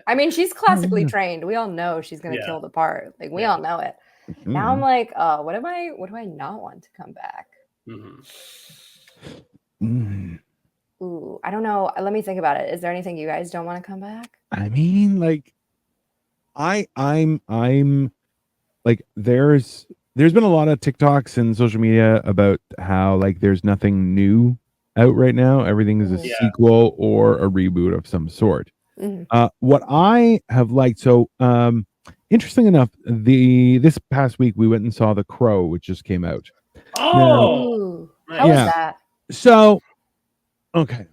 I mean, she's classically trained. We all know she's going to kill the part. Like, we all know it. Mm-hmm. Now I'm like, what do I not want to come back? Ooh, I don't know. Let me think about it. Is there anything you guys don't want to come back? I mean, like, I'm like, there's been a lot of TikToks and social media about how like there's nothing new out right now. Everything is a sequel or a reboot of some sort. Mm-hmm. What I have liked, so interesting enough, this past week we went and saw The Crow, which just came out. Oh, how was that? So, okay,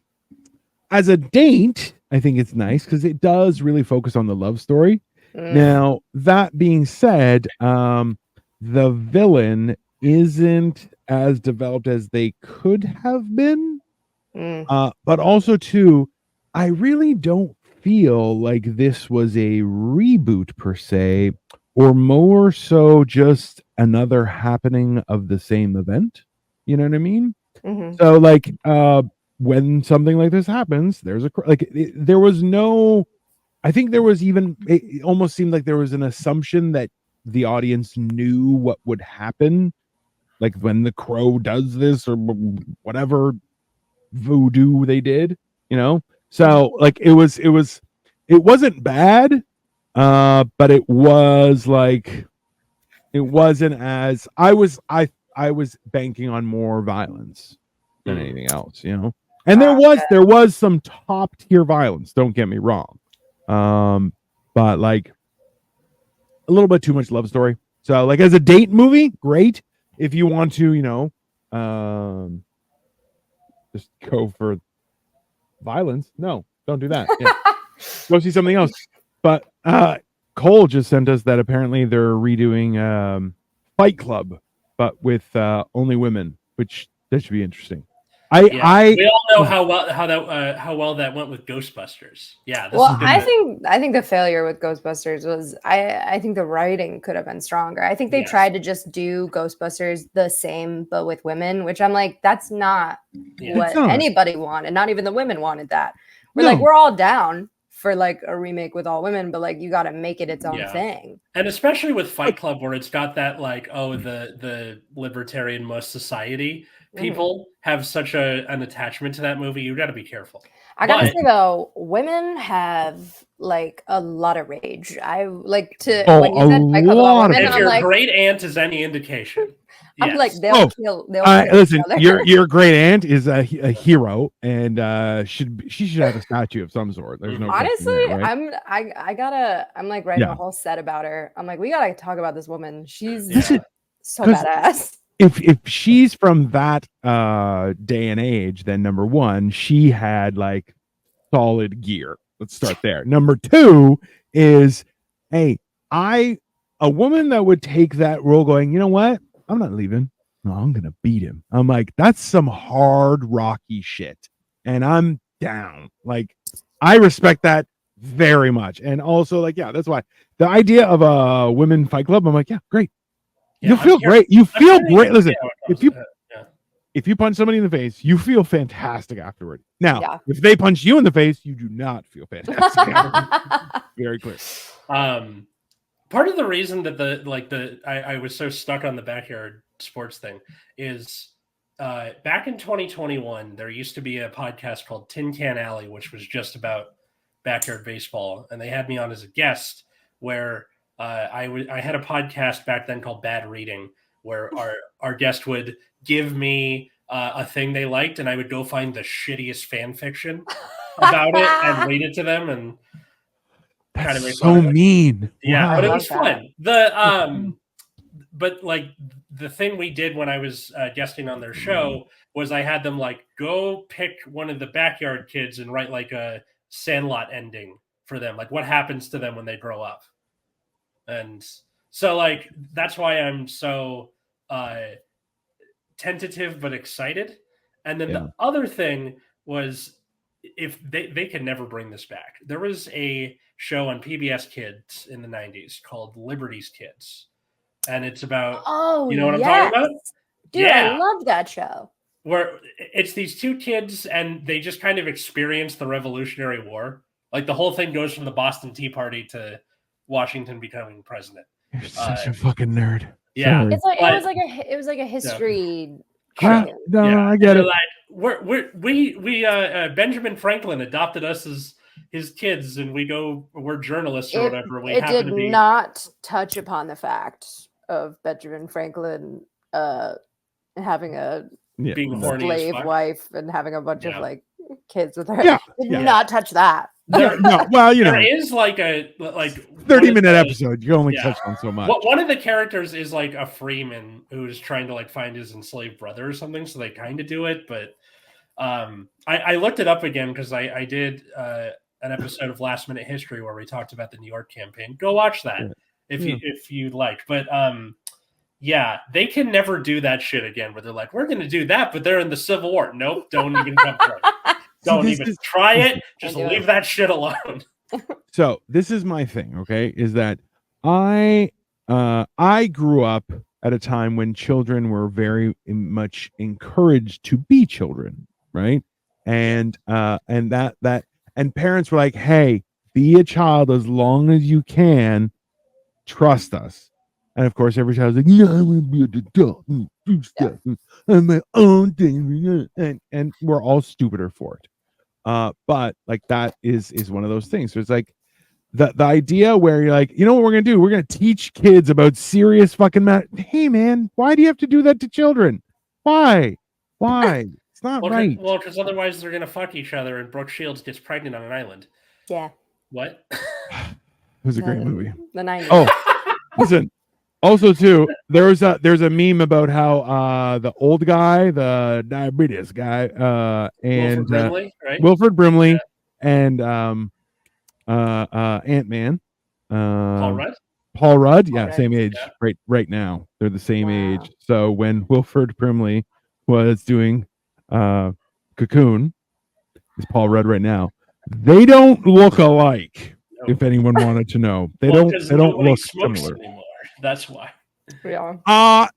as a date, I think it's nice because it does really focus on the love story. Now, that being said, the villain isn't as developed as they could have been. But also, too, I really don't feel like this was a reboot per se, or more so just another happening of the same event. You know what I mean? Mm-hmm. So, like, when something like this happens, there was no. I think there was even, it almost seemed like there was an assumption that the audience knew what would happen. Like when the crow does this or whatever voodoo they did, you know? So like it wasn't bad, but it was like, it wasn't as, I was banking on more violence than anything else, you know? And there was some top tier violence, don't get me wrong. But like a little bit too much love story. So like as a date movie, great. If you want to, you know, just go for violence. No, don't do that. Yeah. Go see something else. But Cole just sent us that apparently they're redoing Fight Club, but with only women, which that should be interesting. We all know how well that went with Ghostbusters. Yeah. I think the failure with Ghostbusters was I think the writing could have been stronger. I think they tried to just do Ghostbusters the same but with women, which I'm like, that's not what anybody wanted. Not even the women wanted that. We're all down for like a remake with all women, but like you got to make it its own thing. And especially with Fight Club, where it's got that like, the libertarian most society. People have such an attachment to that movie. You got to be careful. I gotta say though, women have like a lot of rage. I like to when you said I about women, if your great aunt is any indication. I'm like they'll kill. Listen, your great aunt is a hero, and she should have a statue of some sort. There's no honestly, there, right? I'm like writing a whole set about her. I'm like, we gotta talk about this woman. She's so badass. If she's from that day and age, then number one, she had like solid gear. Let's start there. Number two is, hey, a woman that would take that role going, you know what? I'm not leaving. No, I'm gonna beat him. I'm like, that's some hard rocky shit. And I'm down. Like, I respect that very much. And also, like, yeah, that's why the idea of a women fight club, I'm like, yeah, great. You feel great. You feel great. Listen, if you punch somebody in the face, you feel fantastic afterward. Now, if they punch you in the face, you do not feel fantastic. Very clear. Part of the reason that I was so stuck on the backyard sports thing is back in 2021, there used to be a podcast called Tin Can Alley, which was just about backyard baseball, and they had me on as a guest where I had a podcast back then called Bad Reading, where our guest would give me a thing they liked, and I would go find the shittiest fan fiction about it and read it to them, and kind of so mean. Yeah, wow. But it was fun. But like the thing we did when I was guesting on their show was I had them like go pick one of the backyard kids and write like a Sandlot ending for them, like what happens to them when they grow up. And so like that's why I'm so tentative but excited. And then the other thing was, if they can never bring this back. There was a show on PBS Kids in the 90s called Liberty's Kids. And it's about, you know what I'm talking about? Dude, I love that show. Where it's these two kids and they just kind of experience the Revolutionary War. Like the whole thing goes from the Boston Tea Party to Washington becoming president. You're such a fucking nerd. Yeah. It's like, it was like a history. I get it. Like, we Benjamin Franklin adopted us as his kids, and we're journalists or whatever. It did not touch upon the fact of Benjamin Franklin having a slave wife and having a bunch of like kids with her. Did not touch that. Well, you know, there is like a 30-minute episode. You only touch on so much. One of the characters is like a freeman who's trying to like find his enslaved brother or something. So they kind of do it, but I looked it up again because I did an episode of Last Minute History where we talked about the New York campaign. Go watch that if you'd like. But they can never do that shit again where they're like, we're going to do that, but they're in the Civil War. Nope, don't even come for it. Don't even try it. Just leave that shit alone. So this is my thing, okay? Is that I grew up at a time when children were very much encouraged to be children, right? And parents were like, "Hey, be a child as long as you can. Trust us." And of course, every child's like, "No, I want to be an adult and do stuff on my own thing," and we're all stupider for it. But like that is one of those things. So it's like the idea where you're like, you know what we're gonna do? We're gonna teach kids about serious fucking matter. Hey man, why do you have to do that to children? Why? It's not right. Well, because otherwise they're gonna fuck each other, and Brooke Shields gets pregnant on an island. Yeah. What? It was a great movie. The 90s. Oh, listen. Also, too, there's a meme about how the old guy, the diabetes guy, and Wilford Brimley, and Ant-Man, Paul Rudd, same age, right now. They're the same age. So when Wilford Brimley was doing Cocoon, is Paul Rudd right now. They don't look alike. No. If anyone wanted to know, they don't look similar. Anymore. That's why. Yeah. I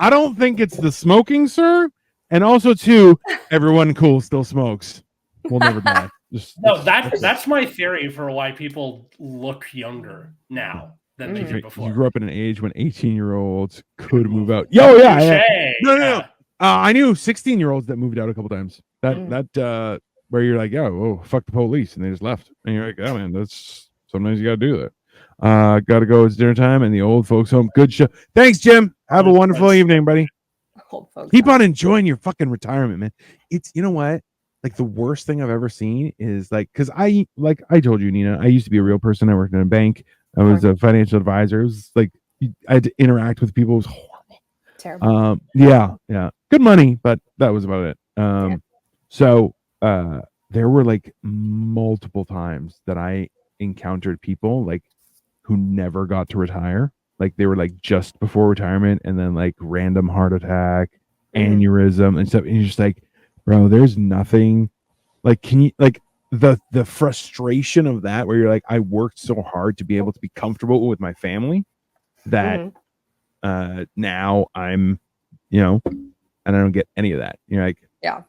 don't think it's the smoking, sir. And also, too, everyone cool still smokes. We'll never die. That's my theory for why people look younger now than they did before. You grew up in an age when 18-year-olds could move out. No. I knew 16-year-olds that moved out a couple times. That where you're like, oh, fuck the police, and they just left, and you're like, oh man, that's sometimes you gotta do that. Gotta go. It's dinner time, and the old folks home. Good show. Thanks, Jim. Have a wonderful evening, buddy. Keep on enjoying your fucking retirement, man. It's, you know what? Like, the worst thing I've ever seen is like, because I told you, Nina, I used to be a real person. I worked in a bank. I was a financial advisor. It was like I had to interact with people. It was horrible. Terrible. Yeah. Good money, but that was about it. So there were like multiple times that I encountered people like who never got to retire. Like they were like just before retirement, and then like random heart attack, aneurysm, and stuff. And you're just like, bro, there's nothing. Like, can you like the frustration of that, where you're like, I worked so hard to be able to be comfortable with my family that now I'm, and I don't get any of that. You're like, yeah,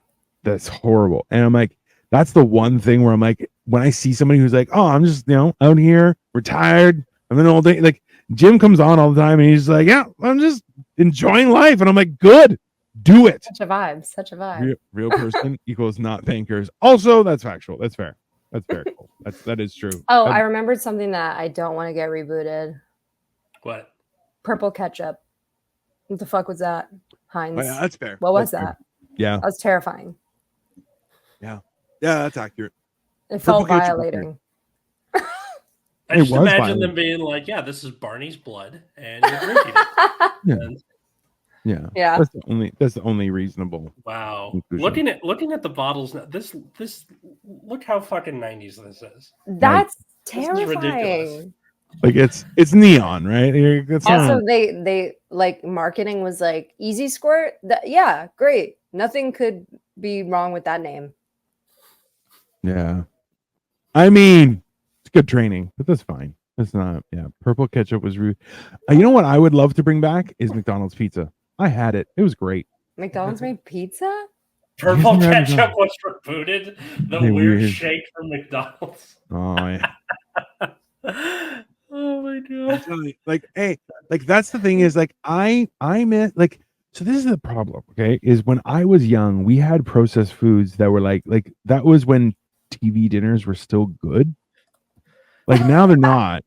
that's horrible. And I'm like, that's the one thing where I'm like, when I see somebody who's like, oh, I'm just out here retired, I'm in all day, like. Jim comes on all the time and he's like, yeah, I'm just enjoying life. And I'm like, good, do it. Such a vibe. Real person equals not bankers. Also, that's factual. That's fair. That's very cool. That is true. Oh, I remembered something that I don't want to get rebooted. What? Purple ketchup. What the fuck was that? Heinz. Oh, yeah, that's fair. What was that? Yeah. That was terrifying. Yeah, that's accurate. It felt violating. I just imagine them being like, yeah, this is Barney's blood, and you're drinking it. Yeah. That's the only reasonable. Wow. Looking at the bottles now, this look how fucking 90s this is. That's terrifying. This is ridiculous. Like it's neon, right? Also, they like marketing was like easy squirt. Yeah, great. Nothing could be wrong with that name. Yeah. I mean, good training, but that's fine. It's not. Yeah, purple ketchup was rude. You know what I would love to bring back is McDonald's pizza. I had it. It was great. McDonald's made pizza? Purple ketchup was rebooted. The weird shake from McDonald's. Oh yeah. Oh my god. Like, hey, like that's the thing is like I meant like, so this is the problem, okay? Is when I was young, we had processed foods that were like that was when TV dinners were still good. Like now they're not.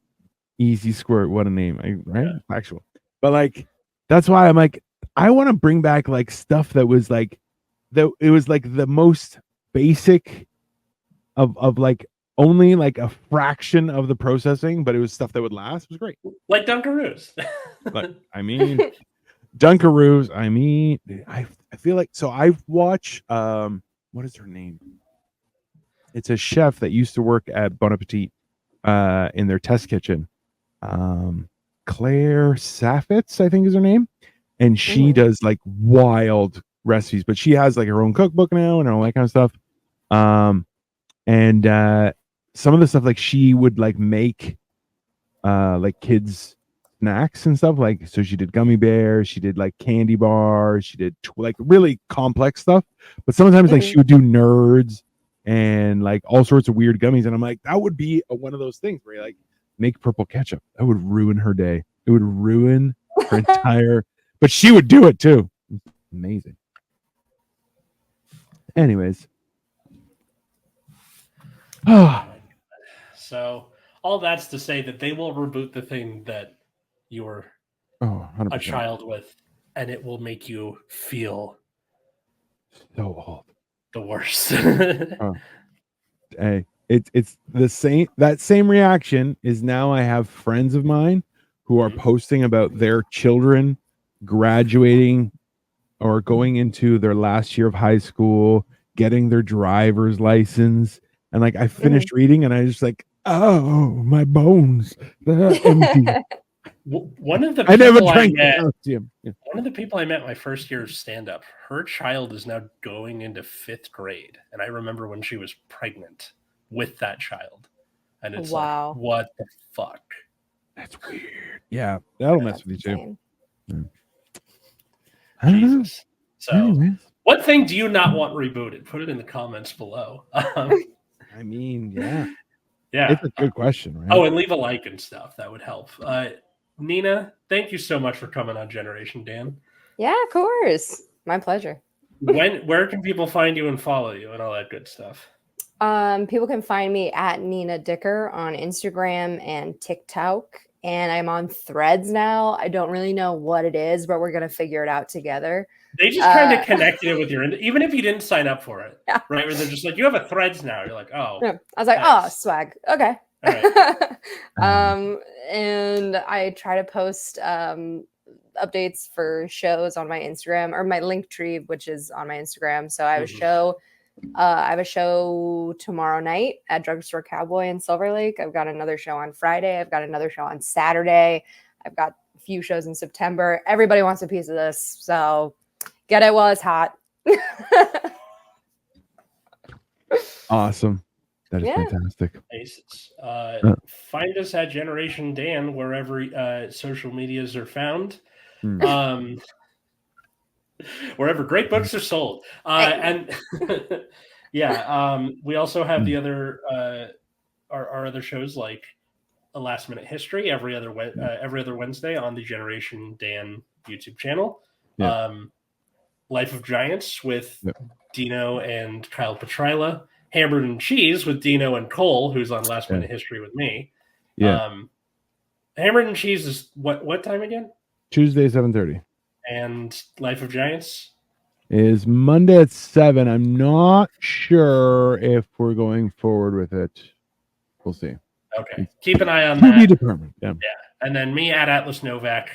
Easy Squirt, what a name, right? Yeah. Actual. But like that's why I'm like, I want to bring back like stuff that was like it was like the most basic of like only like a fraction of the processing, but it was stuff that would last. It was great. Like Dunkaroos. Like, I mean Dunkaroos, I mean, I feel like, so I've watched what is her name? It's a chef that used to work at Bon Appetit in their test kitchen. Claire Saffitz, I think is her name. And she does like wild recipes, but she has like her own cookbook now and all that kind of stuff. And some of the stuff like she would like make like kids snacks and stuff, like, so she did gummy bears, she did like candy bars, she did like really complex stuff, but sometimes like she would do nerds and like all sorts of weird gummies, and I'm like, that would be one of those things where you like make purple ketchup. That would ruin her day. It would ruin her entire, but she would do it too. Amazing. Anyways. So all that's to say that they will reboot the thing that you were a child with, and it will make you feel so old. The worst. Hey, it's the same. That same reaction is now. I have friends of mine who are posting about their children graduating or going into their last year of high school, getting their driver's license, and like I finished reading, and I just like, oh, my bones, they're empty. One of the one of the people I met my first year of stand-up, her child is now going into 5th grade, and I remember when she was pregnant with that child, and it's like, what the fuck? That's weird. Yeah, that'll mess with you too. Jesus. So, what thing do you not want rebooted? Put it in the comments below. I mean, yeah, it's a good question, right? Oh, and leave a like and stuff. That would help. Nina, thank you so much for coming on Generation Dan. Yeah, of course. My pleasure. Where can people find you and follow you and all that good stuff? People can find me at Nina Dicker on Instagram and TikTok, and I'm on Threads now. I don't really know what it is, but we're gonna figure it out together. They just kind of connected it with your, even if you didn't sign up for it, Yeah. right? Where they're just like, you have a Threads now. You're like, oh. Yeah. I was like, nice. oh, swag. Okay. All right. And I try to post updates for shows on my Instagram or my link tree, which is on my Instagram. So I have a show. I have a show tomorrow night at Drugstore Cowboy in Silver Lake. I've got another show on Friday. I've got another show on Saturday. I've got a few shows in September. Everybody wants a piece of this, so get it while it's hot. Awesome. That is fantastic. Find us at Generation Dan wherever social medias are found. Wherever great books are sold. And we also have the other our other shows like A Last Minute History every other Wednesday on the Generation Dan YouTube channel. Life of Giants with Dino and Kyle Petrila. Hammered and Cheese with Dino and Cole, who's on Last Minute History with me. Hammered and Cheese is what time again? Tuesday, 7:30. And Life of Giants is Monday at 7. I'm not sure if we're going forward with it. We'll see. Okay. Keep an eye on that. To be determined. Yeah. And then me at Atlas Novak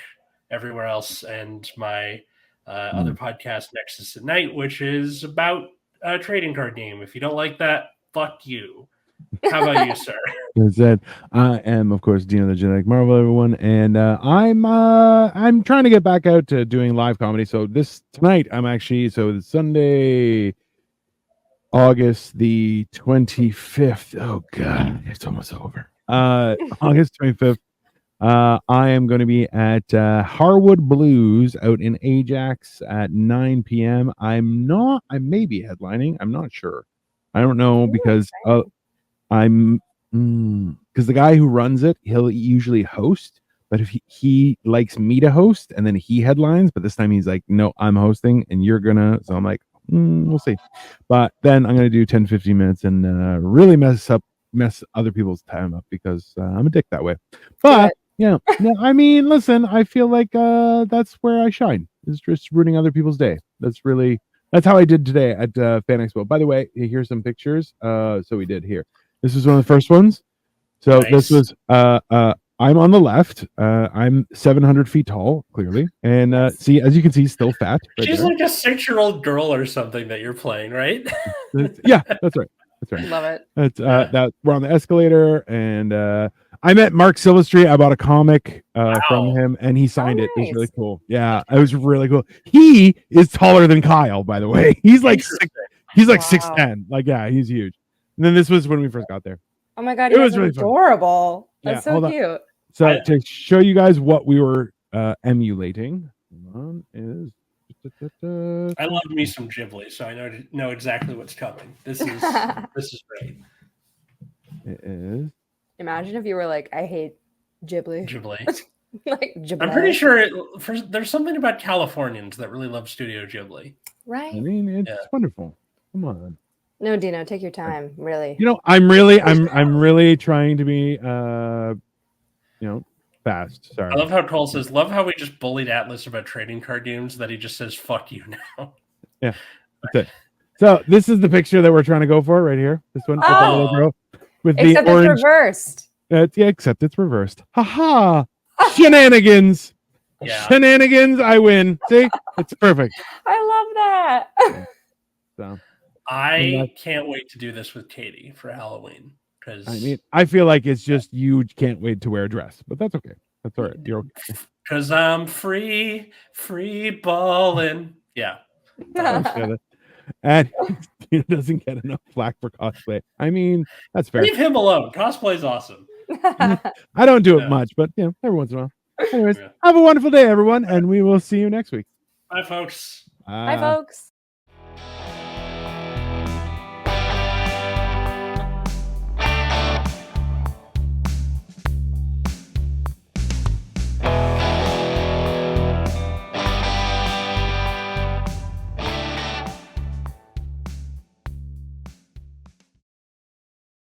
everywhere else, and my other podcast, Nexus at Night, which is about a trading card game. If you don't like that, fuck you. How about you, sir? As said, I am, of course, Dino the Genetic Marvel, everyone, and I'm trying to get back out to doing live comedy. So tonight, it's Sunday, August the 25th. Oh God, it's almost over. August 25th. I am going to be at Harwood Blues out in Ajax at 9 p.m. I may be headlining. I'm not sure. I don't know because because the guy who runs it, he'll usually host, but if he likes me to host and then he headlines, but this time he's like, no, I'm hosting and you're gonna. So I'm like, we'll see. But then I'm going to do 10-15 minutes and really mess other people's time up because I'm a dick that way. But yeah, I mean, listen, I feel like that's where I shine. Is just ruining other people's day. That's how I did today at Fan Expo. By the way, here's some pictures. So we did here. This is one of the first ones. So This was I'm on the left. I'm 700 feet tall, clearly, and see, as you can see, still fat. She's like a 6-year-old girl or something that you're playing, right? Yeah, that's right. That's right. Love it. That's that we're on the escalator, and I met Mark Silvestri. I bought a comic from him, and he signed it. It was really cool. Yeah, it was really cool. He is taller than Kyle, by the way. He's like 6'10". Like, yeah, he's huge. And then this was when we first got there. Oh my God, it was really adorable. That's so cute. So to show you guys what we were emulating, I love me some Ghibli, so I know exactly what's coming. This is great. It is. Imagine if you were like, I hate Ghibli. Like Ghibli. I'm pretty sure there's something about Californians that really love Studio Ghibli. Right. I mean, it's wonderful. Come on. No, Dino, take your time. Really. I'm really trying to be fast. Sorry. I love how Cole says, love how we just bullied Atlas about trading card games that he just says fuck you now. Yeah. That's it. So this is the picture that we're trying to go for right here. This one with the little girl with except the orange. It's reversed. Except it's reversed. Haha. Shenanigans. Yeah. Shenanigans, I win. See? It's perfect. I love that. So I can't wait to do this with Katie for Halloween. Because I feel like it's just you can't wait to wear a dress, but that's okay. That's all right. You're okay. Because I'm free balling. Yeah. And he doesn't get enough flack for cosplay. I mean, that's fair. Leave him alone. Cosplay's awesome. I don't do it much, but every once in a while. Anyways, have a wonderful day, everyone, and we will see you next week. Bye, folks. Bye, folks.